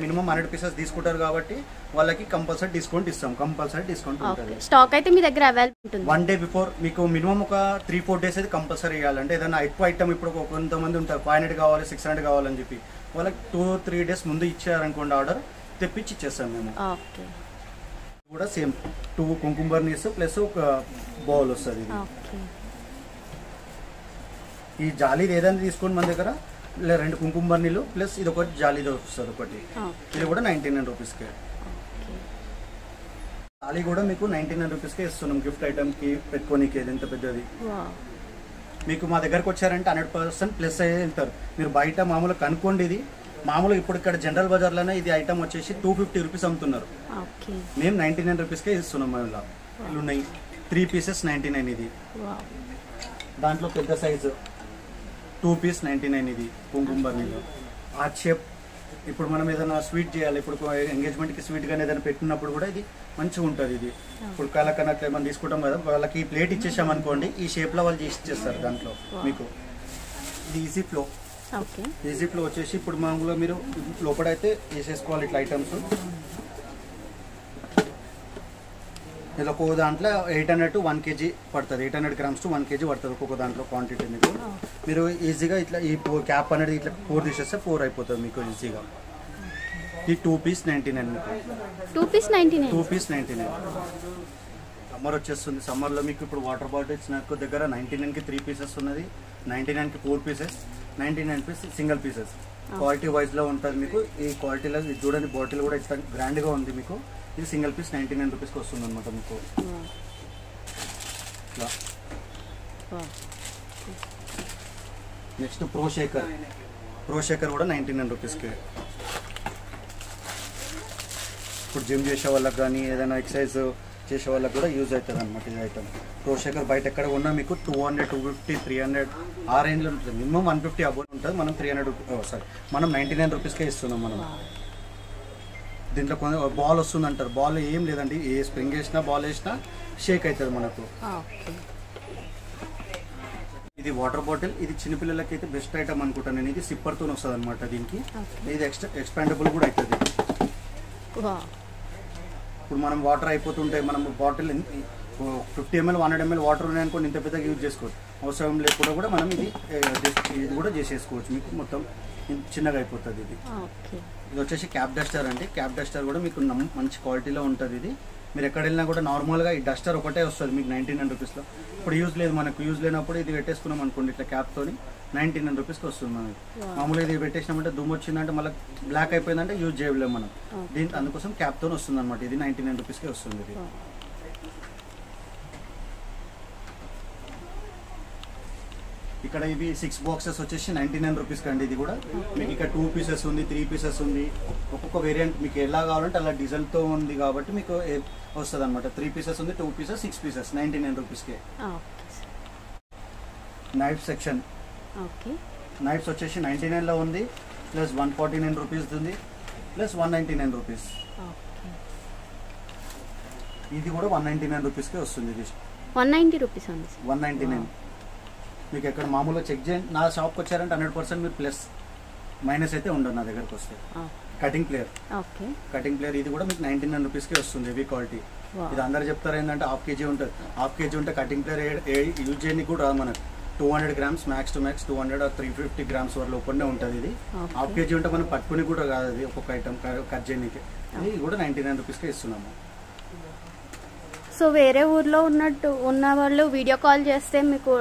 B: మినిమం 100 పీసెస్ తీసుకుంటారు కాబట్టి వాళ్ళకి కంపల్సరీ డిస్కౌంట్ ఇస్తాం. కంపల్సరీ డిస్కౌంట్ ఉంటుంది.
A: స్టాక్ అయితే మీ దగ్గర అవైలబుల్ ఉంటుంది.
B: 1 డే బిఫోర్ మీకు మినిమం ఒక 3-4 డేస్ అయితే కంపల్సరీ ఇవ్వాలంటే ఏదైనా ఎక్కువ ఐటమ్ ఇప్పుడు కొంతమంది ఉంటారు 500 కావాలి 600 కావాలని చెప్పి వాళ్ళకి 2-3 డేస్ ముందు ఇచ్చారనుకోండి ఆర్డర్ తెప్పించి ఇచ్చేస్తాం మేము.
A: ఓకే.
B: కూడా సేమ్ 2 కుంకుమ బర్నీస్ ప్లస్ ఒక బౌల్ వస్తుంది. ఈ జాలీది ఏదైనా తీసుకోండి మన దగ్గర 2 కుంకుమ బర్నీలు ప్లస్ ఇది ఒకటి జాలీది వస్తుంది ఒకటి. ఇది కూడా 99 రూపీస్కే. జాలీ కూడా మీకు 99 రూపీస్కే ఇస్తున్నాం. గిఫ్ట్ ఐటమ్కి పెట్టుకోనికి ఎంత పెద్దది. మీకు మా దగ్గరకు వచ్చారంటే 100% ప్లస్ అయ్యే వెళ్తారు. మీరు బయట మామూలుగా కనుక్కోండి. ఇది మామూలుగా ఇప్పుడు ఇక్కడ జనరల్ బజార్లోనే ఇది ఐటమ్ వచ్చేసి 250 రూపీస్ అమ్ముతున్నారు. మేము 99 రూపీస్కే ఇస్తున్నాం. ఇలా ఉన్నాయి 3 పీసెస్ 99 ఇది. దాంట్లో పెద్ద సైజు 2 పీస్ 99 ఇది కుంకుమ బర్నీలో. హార్ట్ షేప్ ఇప్పుడు మనం ఏదైనా స్వీట్ చేయాలి, ఇప్పుడు ఎంగేజ్మెంట్కి స్వీట్ కానీ ఏదైనా పెట్టినప్పుడు కూడా ఇది మంచిగా ఉంటుంది. ఇది ఇప్పుడు కలకనట్లు ఏమైనా తీసుకుంటాం కదా, వాళ్ళకి ప్లేట్ ఇచ్చేసామనుకోండి ఈ షేప్లో వాళ్ళు చేసి ఇచ్చేస్తారు. దాంట్లో మీకు ఇది ఈజీ ఫ్లో. ఈజీ ఫ్లో వచ్చేసి ఇప్పుడు మామూలుగా మీరు లోపలైతే వేసేసుకోవాలి ఇట్లా ఐటమ్స్. ఇలా ఒక్కొక్క దాంట్లో 800 to 1 kg పడుతుంది, 800 grams to 1 kg పడుతుంది ఒక్కొక్క దాంట్లో క్వాంటిటీ. మీకు మీరు ఈజీగా ఇట్లా ఈ క్యాప్ అనేది ఇట్లా 4 తీసేస్తే 4 అయిపోతుంది మీకు ఈజీగా. ఈ 2 పీస్ 99 మీకు.
A: 2 పీస్
B: 99. సమ్మర్ వచ్చేస్తుంది. సమ్మర్లో మీకు ఇప్పుడు వాటర్ బాటిల్స్ నాకు దగ్గర 99కి 3 పీసెస్ ఉన్నది, 99కి 4 pieces, 99 piece single pieces. Quality వైజ్లో ఉంటుంది మీకు. ఈ క్వాలిటీలో చూడండి బాటిల్ కూడా ఇట్లా గ్రాండ్గా ఉంది మీకు. ఇది సింగిల్ పీస్ 99 రూపీస్కి వస్తుంది అనమాట మీకు. ఇట్లా నెక్స్ట్ ప్రో షేకర్ కూడా 99 రూపీస్కి. ఇప్పుడు జిమ్ చేసే వాళ్ళకి కానీ ఏదైనా ఎక్సర్సైజ్ చేసే వాళ్ళకి కూడా యూజ్ అవుతుంది అనమాట ఇది ఐటమ్. ప్రో షేకర్ బయట ఎక్కడ ఉన్నా మీకు 200, 250, 300 ఆ రేంజ్లో ఉంటుంది. మినిమం 150 అబౌవ్ ఉంటుంది. మనం 99 రూపీస్కే ఇస్తున్నాం మనం. దీంట్లో కొంత బాల్ వస్తుంది అంటారు, బాల్ ఏం లేదండి, ఏ స్ప్రింగ్ వేసినా బాల్ వేసినా షేక్ అవుతుంది మనకు. ఇది వాటర్ బాటిల్. ఇది చిన్నపిల్లలకి అయితే బెస్ట్ ఐటమ్ అనుకుంటాను నేను. ఇది సిప్పర్తో వస్తుంది అనమాట దీనికి. ఇది ఎక్స్పాండబుల్ కూడా అవుతుంది. ఇప్పుడు మనం వాటర్ అయిపోతుంటే మనం బాటిల్ 50 ml 100 ml వాటర్ ఉన్నాయనుకోండి ఇంత పెద్దగా యూజ్ చేసుకోవచ్చు. అవసరం లేకుండా కూడా మనం ఇది కూడా చేసేసుకోవచ్చు. మీకు మొత్తం చిన్నగా అయిపోతుంది. ఇది వచ్చేసి క్యాప్ డస్టర్ అండి. క్యాప్ డస్టర్ కూడా మీకు మంచి క్వాలిటీలో ఉంటుంది. ఇది మీరు ఎక్కడ వెళ్ళినా కూడా నార్మల్గా ఈ డస్టర్ ఒకటే వస్తుంది మీకు 99 రూపీస్లో. ఇప్పుడు యూజ్ లేదు, మనకు యూజ్ లేనప్పుడు ఇది పెట్టేసుకున్నాం అనుకోండి ఇట్లా క్యాప్తో 99 రూపీస్కి వస్తుంది మనకి. మామూలుగా ఇది పెట్టేసినామంటే దుమ్ము వచ్చిందంటే మళ్ళీ బ్లాక్ అయిపోయిందంటే యూజ్ చేయలేము మనం. అందుకోసం క్యాప్తో వస్తుంది అనమాట. ఇది 99 రూపీస్కే వస్తుంది. ఇది ఇక్కడ ఇవి 6 బాక్సెస్ వచ్చేసి 99 రూపీస్కి అండి. ఇది కూడా మీకు ఇక్కడ 2 పీసెస్ ఉంది, 3 పీసెస్ ఉంది. ఒక్కొక్క వేరియంట్ మీకు ఎలా కావాలంటే అలా డిజైన్తో ఉంది కాబట్టి మీకు వస్తుంది అనమాట. 3 పీసెస్ ఉంది, 2 పీసెస్, 6 పీసెస్ 99 రూపీస్కే. Knife section. నైఫ్స్ వచ్చేసి 99లో ఉంది, ప్లస్ 149 రూపీస్ ఉంది, ప్లస్ 199 రూపీస్. ఇది కూడా 199 రూపీస్కే వస్తుంది. ఇది
A: 190 రూపీస్ అండి.
B: 199. మీకు ఎక్కడ మామూలుగా చెక్ చేయండి. నా షాప్కి వచ్చారంటే 100% మీరు ప్లస్ మైనస్ అయితే ఉండదు నా దగ్గరకు వస్తే. కటింగ్ ప్లేయర్ ఇది కూడా మీకు 99 రూపీస్కి వస్తుంది. Heavy quality. ఇది అందరు చెప్తారు ఏంటంటే హాఫ్ కేజీ ఉంటుంది. హాఫ్ కేజీ ఉంటే కటింగ్ ప్లేయర్ యూజ్ చేయడానికి కూడా రాదు మనకు. 200 grams max to max 200 or 350 grams వరకు లోపలనే ఉంటుంది. ఇది హాఫ్ కేజీ ఉంటే మనం పట్టుకుని కూడా కాదు. అది ఒక్కొక్క ఐటమ్ కట్ చేయడానికి. ఇది కూడా 99 రూపీస్కే ఇస్తున్నాము.
A: సో వేరే ఊర్లో ఉన్న వాళ్ళు వీడియో కాల్ చేస్తే మీకు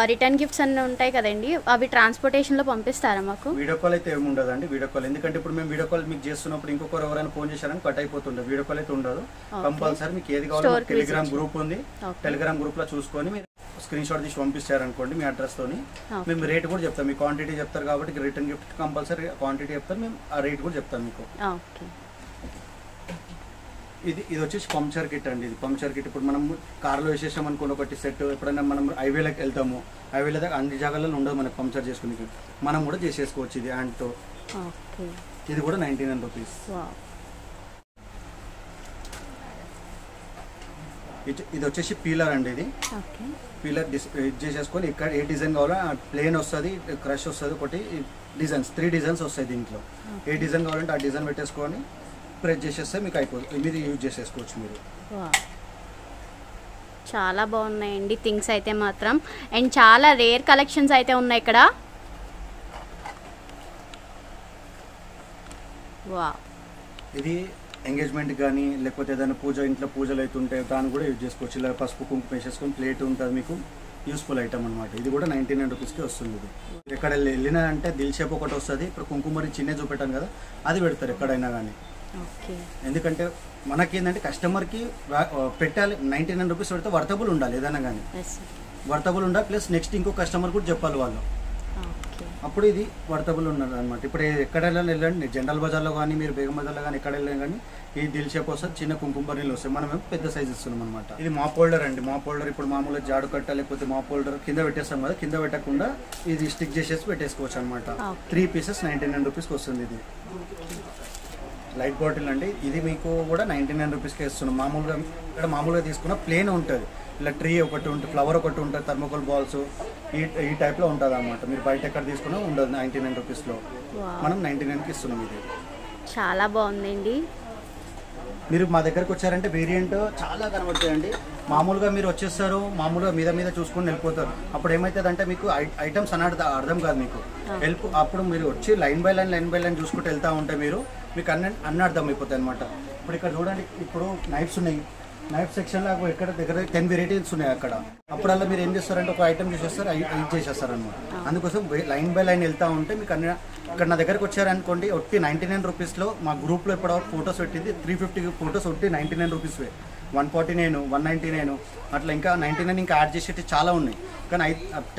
A: రిటర్న్ గిఫ్ట్స్ అన్నీ ఉంటాయి కదండి, అవి ట్రాన్స్పోర్టేషన్లో పంపిస్తారా మాకు?
B: వీడియో కాల్ అయితే ఏమి ఉండదండి. వీడియో కాల్ ఎందుకంటే ఇప్పుడు మేము వీడియో కాల్ మీకు చేస్తున్నప్పుడు ఇంకొకరు ఎవరైనా ఫోన్ చేశారని కట్ అయిపోతుండే. వీడియో కాల్ అయితే ఉండదు. కంపల్సరీ మీకు ఏది కావాలో టెలిగ్రామ్ గ్రూప్ ఉంది. టెలిగ్రామ్ గ్రూప్లో చూసుకొని మీరు స్క్రీన్ షాట్ తీసి పంపిస్తారనుకోండి మీ అడ్రస్తోని, మేము రేట్ కూడా చెప్తాం. మీ క్వాంటిటీ చెప్తారు కాబట్టి రిటర్న్ గిఫ్ట్ కంపల్సరీ క్వాంటిటీ చెప్తారు, మేము ఆ రేట్ కూడా చెప్తాం మీకు. ఇది వచ్చేసి పంక్చర్ కిట్ అండి. ఇది పంక్చర్ కిట్. ఇప్పుడు మనం కార్లో వేసేసాం అనుకోండి ఒకటి సెట్. ఎప్పుడైనా మనం హైవేలకు వెళ్తాము, హైవేల దగ్గర అన్ని జాగాలలో ఉండదు మనకు పంక్చర్ చేసుకుని, మనం కూడా చేసేసుకోవచ్చు ఇది హ్యాండ్తో. ఇది కూడా 99 రూపీస్. ఇది వచ్చేసి పీలర్ అండి. ఇది పీలర్ ఇది చేసేసుకొని ఇక్కడ ఏ డిజైన్ కావాలో ప్లేన్ వస్తుంది, క్రష్ వస్తుంది, ఒకటి డిజైన్స్ 3 డిజైన్స్ వస్తాయి దీంట్లో. ఏ డిజైన్ కావాలంటే ఆ డిజైన్ పెట్టేసుకొని ప్రెస్ చేసేస్తే మీకు అయిపోతుంది. మీరు యూజ్ చేసేసుకోవచ్చు మీరు.
A: చాలా బాగున్నాయండి థింగ్స్ అయితే మాత్రం. అండ్ చాలా రేర్ కలెక్షన్స్ అయితే ఉన్నాయి ఇక్కడ.
B: ఇది ఎంగేజ్మెంట్ కానీ లేకపోతే ఏదైనా ఇంట్లో పూజలు అవుతుంటే దాన్ని కూడా యూజ్ చేసుకోవచ్చు. ఇలా పసుపు కుంకుమ వేసేసుకొని ప్లేట్ ఉంటుంది మీకు. యూస్ఫుల్ ఐటమ్ అనమాట. ఇది కూడా 99 రూపీస్కి వస్తుంది. ఇది ఎక్కడ వెళ్ళినా అంటే దిల్ షేప్ ఒకటి వస్తుంది. ఇప్పుడు కుంకుమరి చిన్న చూపెట్టాను కదా, అది పెడతారు ఎక్కడైనా కానీ. ఎందుకంటే మనకేంటంటే కస్టమర్కి పెట్టాలి. 99 రూపీస్ పెడితే వర్తబుల్ ఉండాలి. ఏదైనా కానీ వర్తబుల్ ఉండాలి. ప్లస్ నెక్స్ట్ ఇంకో కస్టమర్ కూడా చెప్పాలి వాళ్ళు. అప్పుడు ఇది వర్తబుల్ ఉన్నది అనమాట. ఇప్పుడు ఎక్కడ వెళ్ళండి, జనరల్ బజార్లో కానీ మీరు బేగం బజార్లో కానీ ఎక్కడ వెళ్ళాం కానీ ఈ దిల్ షేప్ వస్తుంది, చిన్న కుంకుమ బర్నీలు వస్తాయి. మనం పెద్ద సైజ్ ఇస్తున్నాం అనమాట. ఇది మాప్ హోల్డర్ అండి. మాప్ హోల్డర్ ఇప్పుడు మామూలుగా జాడు కట్ట లేకపోతే మాప్ హోల్డర్ కింద పెట్టేస్తాం కదా, కింద పెట్టకుండా ఇది స్టిక్ చేసేసి పెట్టేసుకోవచ్చు అనమాట. 3 పీసెస్ 99 రూపీస్కి వస్తుంది. ఇది లైట్ బాటిల్ అండి. ఇది మీకు కూడా 99 రూపీస్కి ఇస్తున్నాం. మామూలుగా ఇక్కడ మామూలుగా తీసుకున్న ప్లేన్ ఉంటుంది, ఇలా ట్రీ ఒకటి ఉంటుంది, ఫ్లవర్ ఒకటి ఉంటుంది, థర్మోకోల్ బాల్స్ ఈ టైప్లో ఉంటుంది అనమాట. మీరు బయట ఎక్కడ తీసుకున్నా ఉండదు 99 రూపీస్లో, మనం 99కి ఇస్తున్నాం. ఇది
A: చాలా బాగుందండి.
B: మీరు మా దగ్గరకు వచ్చారంటే వేరియంట్ చాలా కనబడతాయండి. మామూలుగా మీరు వచ్చేస్తారు, మామూలుగా మీద చూసుకొని వెళ్ళిపోతారు. అప్పుడు ఏమవుతుందంటే మీకు ఐటమ్స్ అర్థం కాదు మీకు. అప్పుడు మీరు వచ్చి లైన్ బై లైన్ చూసుకుంటూ వెళ్తూ ఉంటే మీకు అన్ని అర్థం అయిపోతాయి అనమాట. ఇప్పుడు ఇక్కడ చూడండి, ఇప్పుడు నైఫ్స్ ఉన్నాయి. నైఫ్ సెక్షన్లో ఎక్కడ దగ్గర 10 వెరైటీస్ ఉన్నాయి అక్కడ. అప్పుడల్లా మీరు ఏం చేస్తారంటే ఒక ఐటమ్ చేసేస్తారు, ఇది చేసేస్తారు అనమాట. అందుకోసం లైన్ బై లైన్ వెళ్తూ ఉంటే మీకు అన్ని ఇక్కడ నా దగ్గరకు వచ్చారనుకోండి, ఒట్టి 99 రూపీస్లో మా గ్రూప్లో ఇప్పటివరకు ఫొటోస్ పెట్టింది 350 ఫొటోస్ ఒట్టి 99 రూపీస్వే. 149, 199 అట్లా ఇంకా 99 ఇంకా యాడ్ చేసేవి చాలా ఉన్నాయి. కానీ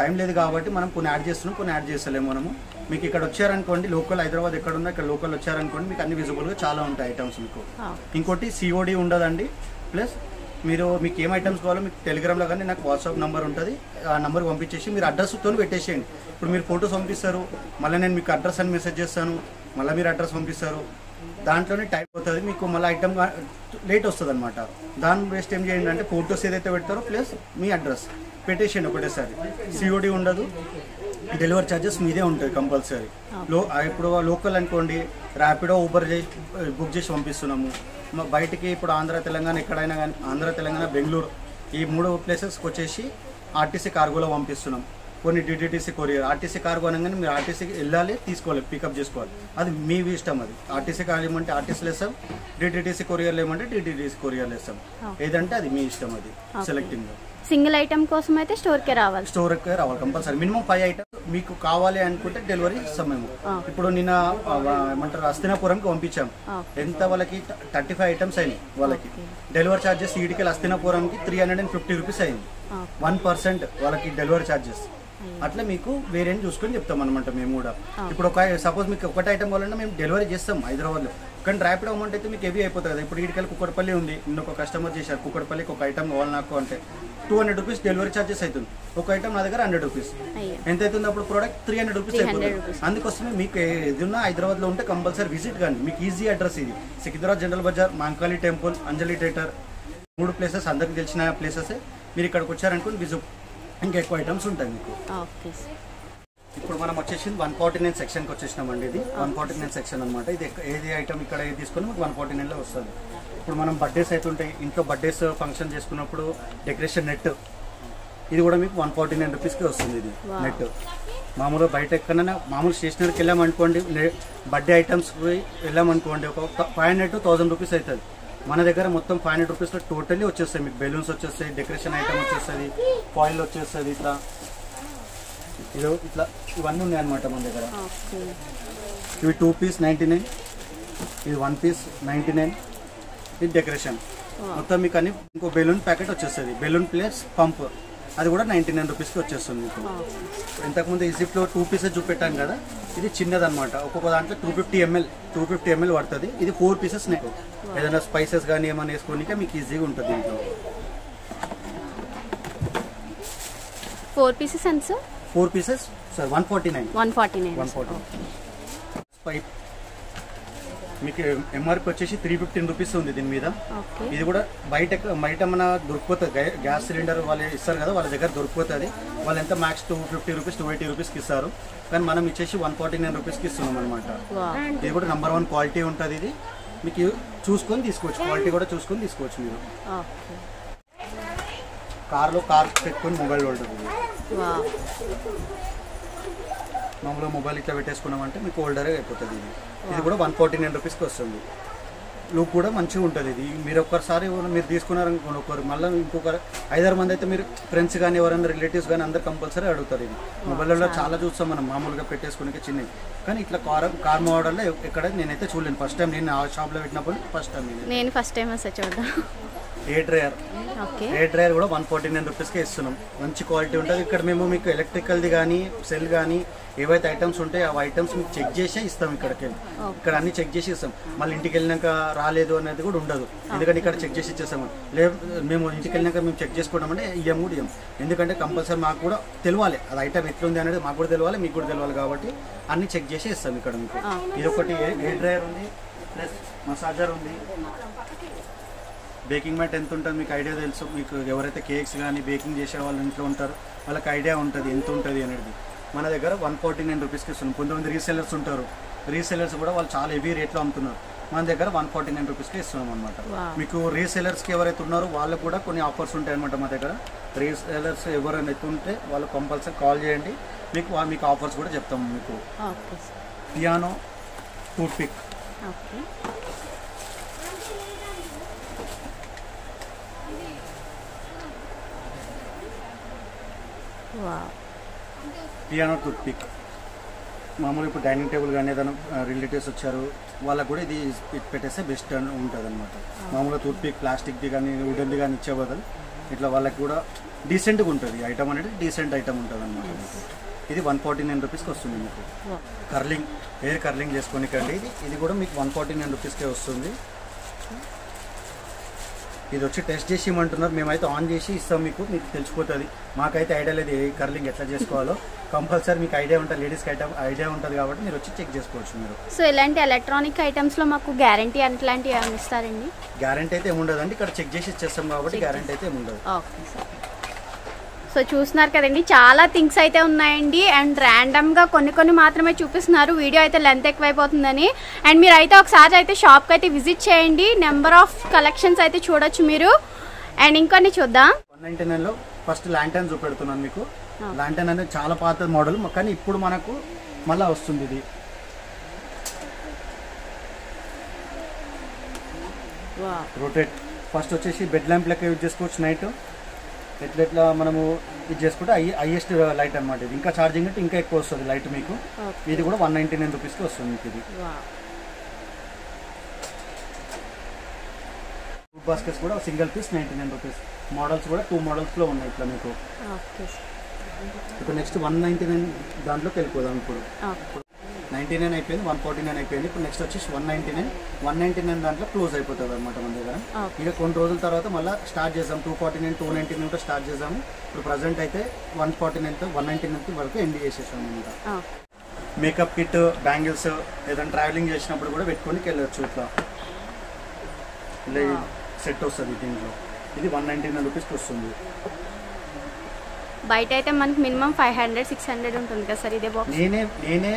B: టైం లేదు కాబట్టి మనం కొన్ని యాడ్ చేస్తున్నాం, కొన్ని యాడ్ చేస్తలేము మనము. మీకు ఇక్కడ వచ్చారనుకోండి, లోకల్ హైదరాబాద్ ఎక్కడ ఉన్నా ఇక్కడ లోకల్ వచ్చారనుకోండి, మీకు అన్ని విజిబుల్గా చాలా ఉంటాయి ఐటమ్స్ మీకు. ఇంకోటి COD ఉండదండి. ప్లస్ మీకు ఏం ఐటమ్స్ కావాలో మీకు టెలిగ్రామ్లో కానీ నాకు వాట్సాప్ నెంబర్ ఉంటుంది, ఆ నెంబర్ పంపించేసి మీరు అడ్రస్తో పెట్టేసేయండి. ఇప్పుడు మీరు ఫొటోస్ పంపిస్తారు, మళ్ళీ నేను మీకు అడ్రస్ అని మెసేజ్ చేస్తాను, మళ్ళీ మీరు అడ్రస్ పంపిస్తారు, దాంట్లోనే టైం అవుతుంది మీకు. మళ్ళీ ఐటమ్ లేట్ వస్తుంది అనమాట. దాని బెస్ట్ ఏం చేయండి అంటే ఫొటోస్ ఏదైతే పెడతారో ప్లస్ మీ అడ్రస్ పెట్టేసేయండి ఒకటేసారి. COD ఉండదు, డెలివరీ ఛార్జెస్ మీదే ఉంటుంది కంపల్సరీ. ఇప్పుడు లోకల్ అనుకోండి, ర్యాపిడో ఊబర్ బుక్ చేసి పంపిస్తున్నాము. బయటికి ఇప్పుడు ఆంధ్ర తెలంగాణ ఎక్కడైనా కానీ, ఆంధ్ర తెలంగాణ బెంగళూరు ఈ 3 ప్లేసెస్కి వచ్చేసి RTC కార్గోలో పంపిస్తున్నాం. కొన్ని DTTC కొరియర్. RTC కార్గో అనగానే మీరు RTCకి వెళ్ళాలి, తీసుకోవాలి, పికప్ చేసుకోవాలి, అది మీ ఇష్టం. అది RTC కాలేమంటే RTCలో వేస్తాం, DTTC కొరియర్లు ఏమంటే DTTC కొరియర్లు వేస్తాం. ఏదంటే అది మీ ఇష్టం, అది సెలెక్టింగ్.
A: సింగిల్ ఐటమ్ కోసం అయితే స్టోర్కే రావాలి
B: కంపల్సరీ. మినిమం 5 ఐటమ్స్ మీకు కావాలి అనుకుంటే డెలివరీ ఇస్తాం మేము. ఇప్పుడు నిన్న ఏమంటారు హస్తినాపురంకి పంపించాం. ఎంత వాళ్ళకి 35 ఐటమ్స్ అయినాయి. వాళ్ళకి డెలివరీ ఛార్జెస్ ఈడికెళ్ళి హస్తినాపురంకి 350 రూపీస్ అయింది. 1% వాళ్ళకి డెలివరీ ఛార్జెస్. అట్లా మీకు వేరేని చూసుకొని చెప్తాం అనమాట మేము కూడా. ఇప్పుడు సపోజ్ మీకు ఒకటి ఐటమ్ కావాలంటే మేము డెలివరీ చేస్తాం హైదరాబాద్లో. కానీ ర్యాపిడ్ అమౌంట్ అయితే మీకు హెవీ అయిపోతుంది కదా. ఇప్పుడు ఈడికెళ్ళి కుక్కడపల్లి ఉంది, ఒక కస్టమర్ చేశారు, కుక్కడపల్లికి ఒక ఐటమ్ కావాలి నాకు అంటే 200 రూపీస్ డెలివరీ ఛార్జెస్ అవుతుంది. ఒక ఐటమ్ నా దగ్గర 100 రూపీస్. ఎంత అవుతుంది అప్పుడు ప్రోడక్ట్ 300 రూపీస్ అయిపోతుంది. అందుకోసమే మీకు ఏది ఉన్నా హైదరాబాద్లో ఉంటే కంపల్సరీ విజిట్ కానీ. మీకు ఈజీ అడ్రస్ ఇది. సికింద్రాబాద్ జనరల్ బజార్, మాంకాళి టెంపుల్, అంజలి థియేటర్, 3 ప్లేసెస్ అందరికి తెలిసిన ప్లేసెస్. మీరు ఇక్కడికి వచ్చారనుకోండి విజిట్, ఇంకా ఎక్కువ ఐటమ్స్ ఉంటాయి మీకు. ఇప్పుడు మనం వచ్చేసి 149 సెక్షన్కి వచ్చేసినామండి. ఇది 149 సెక్షన్ అనమాట. ఇది ఏది ఐటమ్ ఇక్కడ ఏది తీసుకొని మీకు 149లో వస్తుంది. ఇప్పుడు మనం బర్త్డేస్ అయితే ఉంటాయి, ఇంట్లో బర్త్డేస్ ఫంక్షన్ చేసుకున్నప్పుడు డెకరేషన్ నెట్, ఇది కూడా మీకు 149 రూపీస్కి వస్తుంది. ఇది నెట్ మామూలుగా బయట ఎక్కడైనా మామూలు స్టేషనరీకి వెళ్ళామనుకోండి, బర్త్డే ఐటమ్స్ వెళ్ళామనుకోండి, ఒక 500 to 1000 రూపీస్ అవుతుంది. మన దగ్గర మొత్తం 500 రూపీస్లో టోటల్లీ వచ్చేస్తాయి. మీకు బెలూన్స్ వచ్చేస్తాయి, డెకరేషన్ ఐటమ్ వచ్చేస్తుంది, ఫాయిల్ వచ్చేస్తుంది, ఇట్లా ఇవన్నీ ఉన్నాయి అనమాట మన దగ్గర. ఇవి 2 పీస్ 99, ఇది 1 పీస్ 99, ఇది డెకరేషన్ మొత్తం మీకు అన్ని. ఇంకో బెలూన్ ప్యాకెట్ వచ్చేస్తుంది, బెలూన్ ప్లస్ పంప్, అది కూడా 99 రూపీస్కి వచ్చేస్తుంది మీకు. ఇంతకుముందు ఈజిప్ట్లో 2 పీసెస్ చూపెట్టాను కదా, ఇది చిన్నదనమాట. ఒక్కొక్క దాంట్లో 250 ml పడుతుంది. ఇది 4 పీసెస్ నెక్. ఏదైనా స్పైసెస్ కానీ ఏమైనా వేసుకోనికే మీకు ఈజీగా ఉంటుంది దీంట్లో.
A: 4 పీసెస్ ఎంత సార్?
B: 4 pieces sir 149. మీకు MRP వచ్చేసి 315 రూపీస్ ఉంది దీని మీద. ఇది కూడా బయట మన దొరికిపోతుంది. గ్యాస్ సిలిండర్ వాళ్ళు ఇస్తారు కదా, వాళ్ళ దగ్గర దొరికిపోతుంది. వాళ్ళు ఎంత మ్యాక్స్ 250 రూపీస్ 280 రూపీస్కి ఇస్తారు. కానీ మనం ఇచ్చేసి 149 రూపీస్కి ఇస్తున్నాం అనమాట. ఇది కూడా నెంబర్ 1 క్వాలిటీ ఉంటుంది. ఇది మీకు చూసుకొని తీసుకోవచ్చు, క్వాలిటీ కూడా చూసుకొని తీసుకోవచ్చు. మీరు కార్ పెట్టుకొని మొబైల్ హోల్డర్, మామూలుగా మొబైల్ ఇట్లా పెట్టేసుకున్నామంటే మీకు హోల్డరే అయిపోతుంది. ఇది కూడా 149 రూపీస్కి వస్తుంది. లుక్ కూడా మంచిగా ఉంటుంది. ఇది మీరు ఒక్కసారి మీరు తీసుకున్నారనుకోండి, ఒకరు మళ్ళీ ఇంకొకరు 5-6 మంది అయితే మీరు ఫ్రెండ్స్ కానీ ఎవరైనా రిలేటివ్స్ కానీ అందరు కంపల్సరీ అడుగుతారు. ఇది మొబైల్లో చాలా చూస్తాం మనం మామూలుగా పెట్టేసుకునే చిన్నది. కానీ ఇట్లా కార్ మోడల్లో ఎక్కడ నేనైతే చూడలేను. ఫస్ట్ టైం నేను ఆ షాప్లో పెట్టినప్పుడు ఫస్ట్ టైం
A: నేను ఫస్ట్ టైం చూద్దాం.
B: ఎయిర్ డ్రైయర్ కూడా 149 రూపీస్కే ఇస్తున్నాం. మంచి క్వాలిటీ ఉంటుంది. ఇక్కడ మేము మీకు ఎలక్ట్రికల్ది కానీ సెల్ కానీ ఏవైతే ఐటమ్స్ ఉంటాయో ఆ ఐటమ్స్ మీకు చెక్ చేసే ఇస్తాం. ఇక్కడ అన్ని చెక్ చేసి ఇస్తాం. మళ్ళీ ఇంటికి వెళ్ళినాక రాలేదు అనేది కూడా ఉండదు. ఎందుకంటే ఇక్కడ చెక్ చేసి ఇచ్చేస్తాము. మేము ఇంటికి వెళ్ళినాక మేము చెక్ చేసుకుంటామంటే ఇయ్యం కూడా ఇయ్యం. ఎందుకంటే కంపల్సరీ మాకు కూడా తెలియాలి అది ఐటమ్ ఎట్లుంది అనేది మాకు కూడా తెలియాలి, మీకు కూడా తెలియాలి. కాబట్టి అన్ని చెక్ చేసి ఇస్తాం ఇక్కడ మీకు. ఇది ఒకటి ఎయిర్ డ్రైయర్ ఉంది, ప్లస్ మసాజర్ ఉంది. బేకింగ్ మ్యాట్ ఎంత ఉంటుంది మీకు ఐడియా తెలుసు. మీకు ఎవరైతే కేక్స్ కానీ బేకింగ్ చేసే వాళ్ళు ఇంట్లో ఉంటారో వాళ్ళకి ఐడియా ఉంటుంది ఎంత ఉంటుంది అనేది. మన దగ్గర 149 రూపీస్కి ఇస్తున్నాం. కొంతమంది రీసెలర్స్ ఉంటారు, రీసెలర్స్ కూడా వాళ్ళు చాలా హెవీ రేట్లో అమ్ముతున్నారు. మన దగ్గర 149 రూపీస్కి ఇస్తున్నాం అనమాట. మీకు రీసెలర్స్కి ఎవరైతే ఉన్నారో వాళ్ళకు కూడా కొన్ని ఆఫర్స్ ఉంటాయి అనమాట. మా దగ్గర రీసెలర్స్ ఎవరైనా ఎత్తుంటే వాళ్ళు కంపల్సరీ కాల్ చేయండి, మీకు ఆఫర్స్ కూడా చెప్తాము. మీకు piano toothpick, piano toothpick మామూలు ఇప్పుడు డైనింగ్ టేబుల్ కానీ ఏదైనా రిలేటివ్స్ వచ్చారు వాళ్ళకు కూడా ఇది పెట్టేస్తే బెస్ట్ అని ఉంటుంది అనమాట. మామూలుగా టూత్ పిక్ ప్లాస్టిక్ది కానీ వుడెన్ది కానీ ఇచ్చే బదులు ఇట్లా వాళ్ళకి కూడా డీసెంట్గా ఉంటుంది. ఐటమ్ అనేది డీసెంట్ ఐటమ్ ఉంటుంది అనమాట. ఇది 149 రూపీస్కి వస్తుంది మీకు. కర్లింగ్, హెయిర్ కర్లింగ్ చేసుకోనికండి. ఇది కూడా మీకు 149 రూపీస్కే వస్తుంది. ఇది వచ్చి టెస్ట్ చేసి ఇవ్వమంటున్నారు. మేమైతే ఆన్ చేసి ఇస్తాం, మీకు తెలిసిపోతుంది. మాకైతే ఐడియా లేదు ఏ కర్లింగ్ ఎట్లా చేసుకోవాలో. కంపల్సరీ మీకు ఐడియా ఉంటుంది, లేడీస్కి ఐడియా ఉంటుంది కాబట్టి మీరు వచ్చి చెక్ చేసుకోవచ్చు మీరు.
A: సో ఇలాంటి ఎలక్ట్రానిక్ ఐటమ్స్లో మాకు గ్యారంటీ అట్లాంటివి ఏమైనా ఇస్తారండి?
B: గ్యారంటీ అయితే ఏముండదండి, ఇక్కడ చెక్ చేసి ఇచ్చేస్తాం కాబట్టి గ్యారంటీ అయితే ఏముండదు.
A: Okay sir. సో చూస్తున్నారు కదండి, చాలా థింగ్స్ అయితే ఉన్నాయండి. అండ్ ర్యాండమ్గా కొన్ని మాత్రమే చూపిస్తున్నారు. వీడియో అయితే లెంత్ ఎక్కువైపోతుందని. అండ్ మీరు అయితే ఒకసారి అయితే షాప్కి అయితే విజిట్ చేయండి. నెంబర్ ఆఫ్ కలెక్షన్స్ అయితే చూడొచ్చు మీరు. అండ్ ఇంకొన్ని చూద్దాం.
B: 199లో ఫస్ట్ ల్యాంటర్న్ చూపెడుతున్నాను మీకు. ల్యాంటర్న్ అనేది చాలా పాత మోడల్, కానీ ఇప్పుడు మనకు మళ్ళీ వస్తుంది ఇది. రొటేట్. ఫస్ట్ వచ్చేసి బెడ్ ల్యాంప్ లెక్క యూజ్ చేసుకోవచ్చు. నైట్ ఎట్లా మనము ఇది చేసుకుంటే హైయెస్ట్ లైట్ అనమాట. ఇది ఇంకా ఛార్జింగ్ అంటే ఇంకా ఎక్కువ వస్తుంది లైట్ మీకు. ఇది కూడా 199 రూపీస్కి వస్తుంది మీకు. ఇది ఫ్రూట్ బాస్కెట్స్ కూడా సింగిల్ పీస్ 99 రూపీస్. మోడల్స్ కూడా 2 మోడల్స్లో ఉన్నాయి ఇట్లా మీకు. ఇప్పుడు నెక్స్ట్ 199 దాంట్లోకి వెళ్ళిపోదాం. ఇప్పుడు 99 అయిపోయింది, 149 అయిపోయింది. ఇప్పుడు నెక్స్ట్ వచ్చేసి 199 దాంట్లో క్లోజ్ అయిపోతుంది అనమాట మన దగ్గర. ఇక కొన్ని రోజుల తర్వాత మళ్ళీ స్టార్ట్ చేద్దాం. 249, 299 స్టార్ట్ చేద్దాము. ఇప్పుడు ప్రజెంట్ అయితే 149 199 వరకు ఎండ్ చేసేసాం అనమాట. మేకప్ కిట్, బ్యాంగిల్స్ ఏదైనా ట్రావెలింగ్ చేసినప్పుడు కూడా పెట్టుకొని వెళ్ళొచ్చు. ఇట్లా సెట్ వస్తుంది దీంట్లో. ఇది 199 రూపీస్కి వస్తుంది.
A: బయట అయితే మనకి మినిమం 500-600 ఉంటుంది కదా సార్ ఇదే బాక్స్?
B: నేనే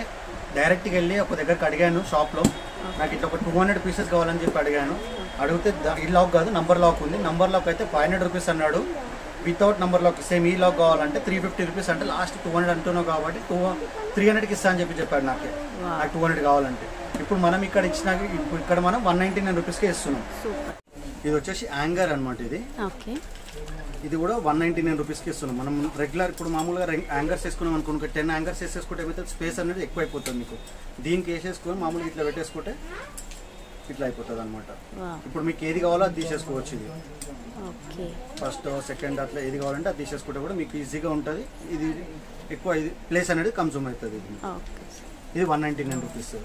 B: డైరెక్ట్గా వెళ్ళి ఒక దగ్గరకు అడిగాను షాప్లో. నాకు ఇట్లా ఒక 200 పీసెస్ కావాలని చెప్పి అడిగితే ఈ లాక్ కాదు నంబర్ లాక్ ఉంది. నంబర్ లాక్ అయితే 500 రూపీస్ అన్నాడు. వితౌట్ నంబర్ లాక్ సేమ్ ఈ లాక్ కావాలంటే 350 రూపీస్. అంటే లాస్ట్ 200 అంటున్నావు కాబట్టి 300కి ఇస్తా అని చెప్పాడు నాకు 200 కావాలంటే. ఇప్పుడు మనం ఇక్కడ ఇక్కడ మనం 199 రూపీస్కే ఇస్తున్నాం. ఇది వచ్చేసి యాంగర్ అనమాట. ఇది కూడా 199 రూపీస్కి ఇస్తున్నాం. మనం రెగ్యులర్ ఇప్పుడు మామూలుగా యాంగర్స్ వేసుకున్నాం అనుకో, 10 యాంగర్స్ వేసేసుకుంటే ఏమైతే స్పేస్ అనేది ఎక్కువ అయిపోతుంది మీకు. దీనికి వేసేసుకొని మామూలుగా ఇట్లా పెట్టేసుకుంటే ఇట్లా అయిపోతుంది అనమాట. ఇప్పుడు మీకు ఏది కావాలో అది తీసేసుకోవచ్చు. ఇది ఫస్ట్ సెకండ్ అట్లా ఏది కావాలంటే అది తీసేసుకుంటే కూడా మీకు ఈజీగా ఉంటుంది. ఇది ఎక్కువ ఇది ప్లేస్ అనేది కన్సూమ్ అవుతుంది. ఇది 199 రూపీస్.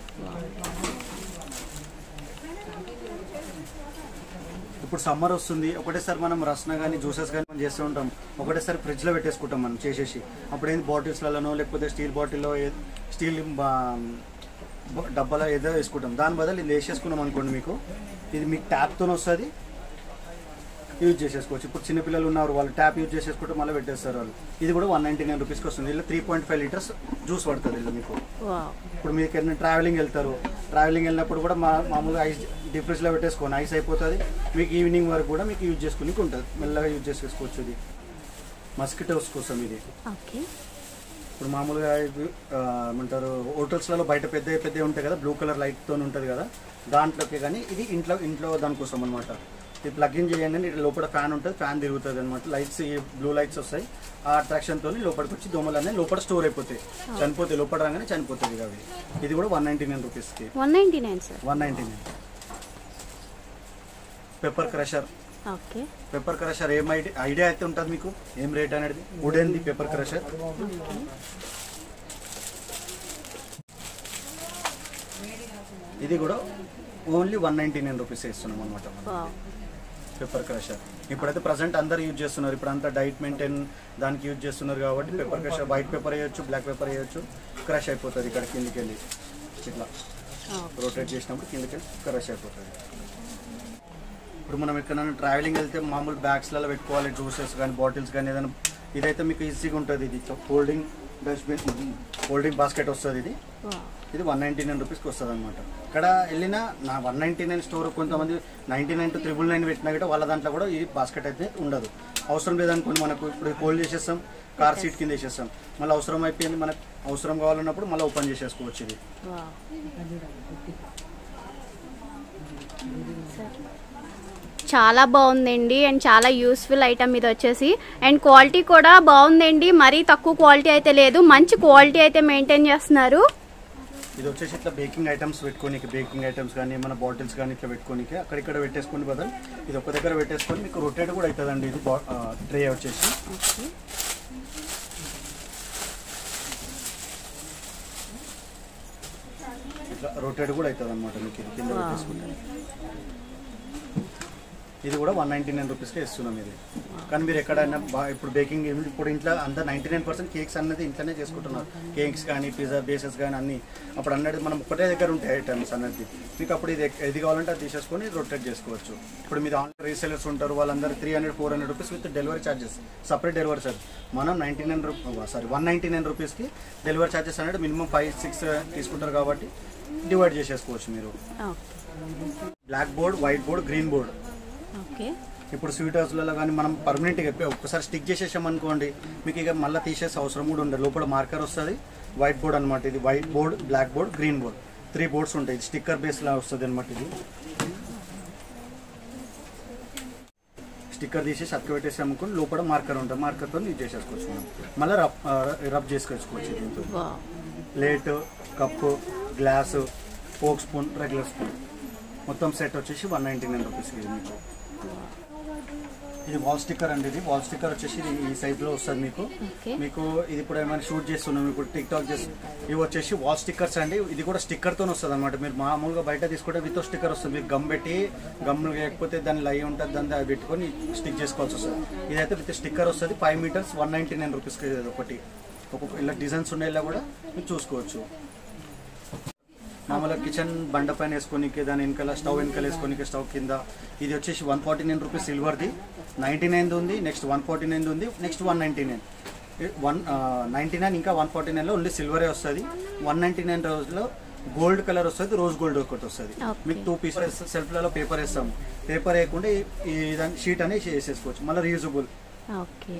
B: ఇప్పుడు సమ్మర్ వస్తుంది, ఒకటేసారి మనం రసన కానీ జ్యూసెస్ కానీ మనం చేస్తూ ఉంటాం. ఒకటేసారి ఫ్రిడ్జ్లో పెట్టేసుకుంటాం మనం చేసేసి. అప్పుడు ఏంది బాటిల్స్లలోనో లేకపోతే స్టీల్ బాటిల్లో స్టీల్ డబ్బాలో ఏదో వేసుకుంటాం. దాని బదులు ఇది వేసేసుకున్నాం అనుకోండి, మీకు ఇది మీకు ట్యాప్తో వస్తుంది, యూజ్ చేసేసుకోవచ్చు. ఇప్పుడు చిన్నపిల్లలు ఉన్నారు, వాళ్ళు ట్యాప్ యూజ్ చేసేసుకుంటే మళ్ళీ పెట్టేస్తారు వాళ్ళు. ఇది కూడా 199 రూపీస్కి వస్తుంది. ఇలా 3.5 లీటర్స్ జ్యూస్ పడుతుంది ఇలా మీకు. ఇప్పుడు మీకు ఏదైనా ట్రావెలింగ్ వెళ్ళినప్పుడు కూడా మామూలుగా ఐస్ డీప్ ఫ్రిడ్జ్లో పెట్టేసుకోండి, ఐస్ అయిపోతుంది. మీకు ఈవినింగ్ వరకు కూడా మీకు యూజ్ చేసుకుని ఉంటుంది, మెల్లగా యూజ్ చేసేసుకోవచ్చు. ఇది మస్కిటోస్ కోసం. ఇది ఇప్పుడు మామూలుగా ఏమంటారు హోటల్స్లలో బయట పెద్ద ఉంటాయి కదా, బ్లూ కలర్ లైట్తో ఉంటుంది కదా, దాంట్లోకి. కానీ ఇది ఇంట్లో దానికోసం అనమాట. ఇది ప్లగ్ ఇన్ చేయండి, లోపల ఫ్యాన్ ఉంటుంది, ఫ్యాన్ తిరుగుతుంది అనమాట. లైట్స్ బ్లూ లైట్స్ వస్తాయి. ఆ అట్రాక్షన్తో లోపలికి వచ్చి దోమలు అనేవి లోపల స్టోర్ అయిపోతాయి, చనిపోతాయి. లోపల రాగానే చనిపోతుంది అవి. ఇది కూడా 199 రూపీస్కి.
A: 199 sir.
B: 199. Pepper crusher
A: okay.
B: Pepper crusher ఏం ఐడియా అయితే ఉంటుంది మీకు, ఏం రేట్ అనేది వుడెన్ది పెప్పర్ క్రషర్. ఇది కూడా ఓన్లీ 199 రూపీస్ ఇస్తున్నాం అనమాట పెప్పర్ క్రషర్. ఇప్పుడైతే ప్రజెంట్ అందరు యూజ్ చేస్తున్నారు, ఇప్పుడు అంతా డైట్ మెయింటైన్ దానికి యూజ్ చేస్తున్నారు కాబట్టి పెప్పర్ క్రషర్ వైట్ పెప్పర్ వేయచ్చు, బ్లాక్ పెప్పర్ వేయచ్చు, క్రష్ అయిపోతుంది ఇక్కడ కిందికి వెళ్ళి ఇట్లా రొటేట్ చేసినప్పుడు కిందికి వెళ్ళి క్రష్ అయిపోతుంది. ఇప్పుడు మనం ఎక్కడైనా ట్రావెలింగ్ వెళ్తే మామూలు బ్యాగ్స్లలో పెట్టుకోవాలి, జ్యూసెస్ కానీ బాటిల్స్ కానీ ఏదైనా, ఇదైతే మీకు ఈజీగా ఉంటుంది. ఇది ఫోల్డింగ్ డస్ట్బిన్ ఫోల్డింగ్ బాస్కెట్ వస్తుంది. ఇది 199 రూపీస్కి వస్తుంది అనమాట. ఇక్కడ వెళ్ళినా నా 199 స్టోర్ కొంతమంది 99 to 999 పెట్టినా కూడా వాళ్ళ దాంట్లో కూడా ఈ బాస్కెట్ అయితే ఉండదు. అవసరం లేదనుకోండి, మనకు ఇప్పుడు ఫోల్డ్ చేసేస్తాం, కార్ సీట్ కింద వేసేస్తాం, మళ్ళీ అవసరం అయిపోయింది మనకు అవసరం కావాలన్నప్పుడు మళ్ళీ ఓపెన్ చేసేసుకోవచ్చు. ఇది
A: చాలా బాగుందండి అండ్ చాలా యూస్ఫుల్ ఐటమ్ ఇది వచ్చేసి. అండ్ క్వాలిటీ కూడా బాగుందండి, మరీ తక్కువ క్వాలిటీ అయితే లేదు, మంచి క్వాలిటీ అయితే మెయింటైన్ చేస్తున్నారు.
B: ఇది వచ్చేసి ఇట్లా బేకింగ్ ఐటమ్స్ పెట్టుకోనికి, బేకింగ్ ఐటమ్స్ కానీ మన బాటిల్స్ కానీ ఇట్లా పెట్టుకోనికి అక్కడిక్కడ పెట్టేసుకొని బదులు ఇది ఒక దగ్గర పెట్టేసుకొని మీకు రొటేట్ కూడా అవుతుందండి. ఇది ట్రే వచ్చేసి ఇట్లా రొటేట్ కూడా అవుతుంది అనమాట మీకు. ఇది కింద పెట్టేసుకుంటే ఇది కూడా 199 రూపీస్కే ఇస్తున్నాం ఇది. కానీ మీరు ఎక్కడైనా ఇప్పుడు బేకింగ్ ఇప్పుడు ఇంట్లో అంతా 99% కేక్స్ అన్నది ఇంట్లోనే చేసుకుంటున్నారు. కేక్స్ కానీ పిజ్జా బేసెస్ కానీ అన్నీ అప్పుడు అన్నది మనం ఒకటే దగ్గర ఉంటాయి ఐటమ్స్ అన్నది. మీకు అప్పుడు ఇది కావాలంటే అది తీసేసుకొని రొటేట్ చేసుకోవచ్చు. ఇప్పుడు మీరు ఆన్లైన్ రీసెలర్స్ ఉంటారు, వాళ్ళందరూ 300-400 rupees with delivery charges, separate delivery charge. మనం 199 రూపీస్కి డెలివరీ ఛార్జెస్ అనేది మినిమం 5-6 తీసుకుంటారు కాబట్టి డివైడ్ చేసేసుకోవచ్చు మీరు. Black board, white board, green board. ఇప్పుడు స్వీట్ హౌస్లలో కానీ మనం పర్మనెంట్గా ఒక్కసారి స్టిక్ చేసేసామనుకోండి, మీకు ఇక మళ్ళీ తీసేసే అవసరం కూడా ఉండదు. లోపల మార్కర్ వస్తుంది, వైట్ బోర్డ్ అనమాట. ఇది white board, black board, green board, 3 boards ఉంటాయి. స్టిక్కర్ బేస్లా వస్తుంది అనమాట. ఇది స్టిక్కర్ తీసేసి అక్క పెట్టేసి అమ్ముకొని లోపల మార్కర్ ఉంటుంది, మార్కర్తో యూజ్ చేసేసుకోవచ్చు మనం. మళ్ళీ రబ్ చేసుకొచ్చుకోవచ్చు. దీంతో plate, cup, glass, folk spoon, regular spoon మొత్తం సెట్ వచ్చేసి 199 రూపీస్. ఇది మీకు ఇది వాల్ స్టిక్కర్ అండి. ఇది వాల్ స్టిక్కర్ వచ్చేసి ఈ సైజులో వస్తుంది మీకు. మీకు ఇది ఇప్పుడు ఏమైనా షూట్ చేస్తున్నాం, ఇప్పుడు టిక్ టాక్ చేసి ఇవి వచ్చేసి వాల్ స్టిక్కర్స్ అండి. ఇది కూడా స్టిక్కర్తో వస్తుంది అనమాట. మీరు మామూలుగా బయట తీసుకుంటే విత్ స్టిక్కర్ వస్తుంది. మీరు గమ్ పెట్టి గమ్ లేకపోతే దాన్ని లై ఉంటుంది, దాన్ని అది పెట్టుకొని స్టిక్ చేసుకోవాల్సి వస్తుంది. ఇదైతే విత్ స్టిక్కర్ వస్తుంది. 5 మీటర్స్ 199 రూపీస్కి ఒకటి. ఒక్కొక్క ఇలా డిజైన్స్ ఉండేలా కూడా మీరు చూసుకోవచ్చు. మామూలుగా కిచెన్ బండ పైన వేసుకోనికి, దాని వెనకాల స్టవ్ వెనకాల వేసుకోనికి, స్టవ్ కింద. ఇది వచ్చేసి 149 రూపీస్ సిల్వర్ది, 99 ఉంది, నెక్స్ట్ 149 ఉంది, నెక్స్ట్ 199. 199 ఇంకా 149లో ఓన్లీ సిల్వరే వస్తుంది. 199 రోజులో గోల్డ్ కలర్ వస్తుంది, రోజ్ గోల్డ్ ఒకటి వస్తుంది. మీకు 2 పీసెస్ సెల్ఫ్లలో పేపర్ వేస్తాము. పేపర్ వేయకుండా ఈ షీట్ అనేది వేసేసుకోవచ్చు. మళ్ళీ రీయూజబుల్.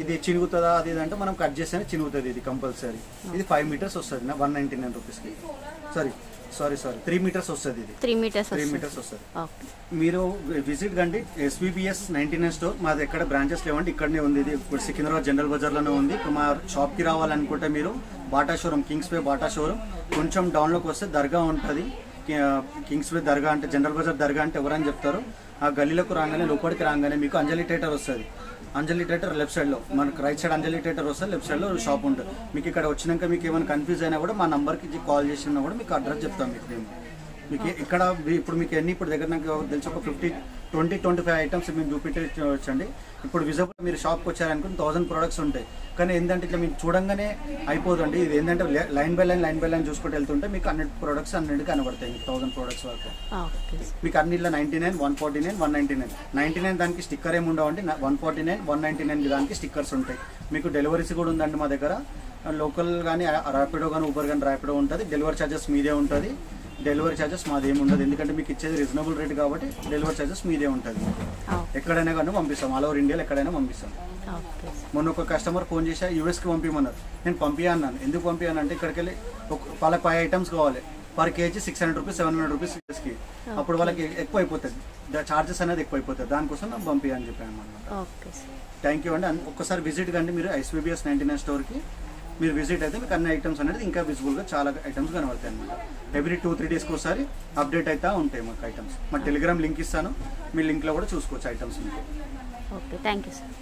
B: ఇది చినుగుతుందా అది అంటే మనం కట్ చేస్తేనే చినుగుతుంది. ఇది కంపల్సరీ. ఇది 5 మీటర్స్ వస్తుంది 199 రూపీస్కి. సారీ 3 మీటర్స్ వస్తుంది. ఇది 3 మీటర్స్ వస్తుంది. మీరు విజిట్ కండి SVBS 99 స్టోర్. మాది ఎక్కడ బ్రాంచెస్ లేవండి, ఇక్కడనే ఉంది. ఇది ఇప్పుడు సికింద్రాబాద్ జనరల్ బజార్లోనే ఉంది. ఇప్పుడు మా షాప్కి రావాలనుకుంటే మీరు బాటా షోరూమ్, కింగ్స్ వే బాటా షోరూమ్ కొంచెం డౌన్లోకి వస్తే దర్గా ఉంటుంది. కింగ్స్ వే దర్గా అంటే జనరల్ బజార్ దర్గా అంటే ఎవరని చెప్తారు. ఆ గల్లీలోకి రాగానే లోపలికి రాగానే మీకు అంజలి థియేటర్ వస్తుంది. అంజలి థియేటర్ లెఫ్ట్ సైడ్లో, మనకు రైట్ సైడ్ అంజలి థియేటర్ వస్తే లెఫ్ట్ సైడ్లో షాప్ ఉంటుంది. మీకు ఇక్కడ వచ్చినాక మీకు ఏమైనా కన్ఫ్యూజ్ అయినా కూడా మా నెంబర్కి కాల్ చేసినా కూడా మీకు అడ్రస్ చెప్తాం. మీకు ఇక్కడ ఇప్పుడు మీకు ఇప్పుడు దగ్గర నాకు తెలిసి ఒక 20-25 ఐటమ్స్ మేము చూపించండి. ఇప్పుడు విజయవాడ మీరు షాప్కి వచ్చారనుకుని 1000 ప్రోడక్ట్స్ ఉంటాయి. కానీ ఏంటంటే ఇట్లా మీకు చూడంగానే అయిపోదండి. ఇది ఏంటంటే లైన్ బై లైన్ చూసుకుంటూ వెళ్తుంటే మీకు 100 ప్రోడక్ట్స్ అన్నింటికి కనబడతాయి. 1000 ప్రోడక్ట్స్ వరకు మీకు అన్నిట్లో 99, 149, 199. 99 దానికి స్టిక్కర్ ఏమి ఉండవండి. 149, 199 దానికి స్టిక్కర్స్ ఉంటాయి. మీకు డెలివరీస్ కూడా ఉందండి మా దగ్గర. లోకల్ కానీ ర్యాపిడో కానీ ఊబర్ కానీ ర్యాపిడో ఉంటుంది. డెలివరీ ఛార్జెస్ మీదే ఉంటుంది. డెలివరీ ఛార్జెస్ మాది ఏమి ఉండదు, ఎందుకంటే మీకు ఇచ్చేది రీజనబుల్ రేట్ కాబట్టి డెలివరీ ఛార్జెస్ మీదే ఉంటుంది. ఎక్కడైనా కానీ పంపిస్తాం, ఆల్ ఓవర్ ఇండియాలో ఎక్కడైనా పంపిస్తాం. మొన్న ఒక కస్టమర్ ఫోన్ చేసి యూఎస్కి పంపించమన్నారు. నేను పంపించాను అన్నాను. ఎందుకు పంపించాను అంటే ఇక్కడికి వెళ్ళి వాళ్ళకి 5 ఐటమ్స్ కావాలి, పర్ కేజీ 600 రూపీస్ 700 రూపీస్ యూఎస్కి. అప్పుడు వాళ్ళకి ఎక్కువ అయిపోతుంది, చార్జెస్ అనేది ఎక్కువ అయిపోతుంది. దానికోసం నేను పంపించని చెప్పాను అన్నమాట. థ్యాంక్ యూ అండి. ఒక్కసారి విజిట్ కండి మీరు SVBS 99 స్టోర్కి. మీరు విజిట్ అయితే మీకు అన్ని ఐటమ్స్ అనేది ఇంకా విజిబుల్గా చాలా ఐటమ్స్ కనబడతాయి అనమాట. ఎవ్రీ 2-3 డేస్కి ఒకసారి అప్డేట్ అయితే ఉంటాయి మాకు ఐటమ్స్. మా టెలిగ్రామ్ లింక్ ఇస్తాను, మీ లింక్లో కూడా చూసుకోవచ్చు items.
A: Okay, thank you sir.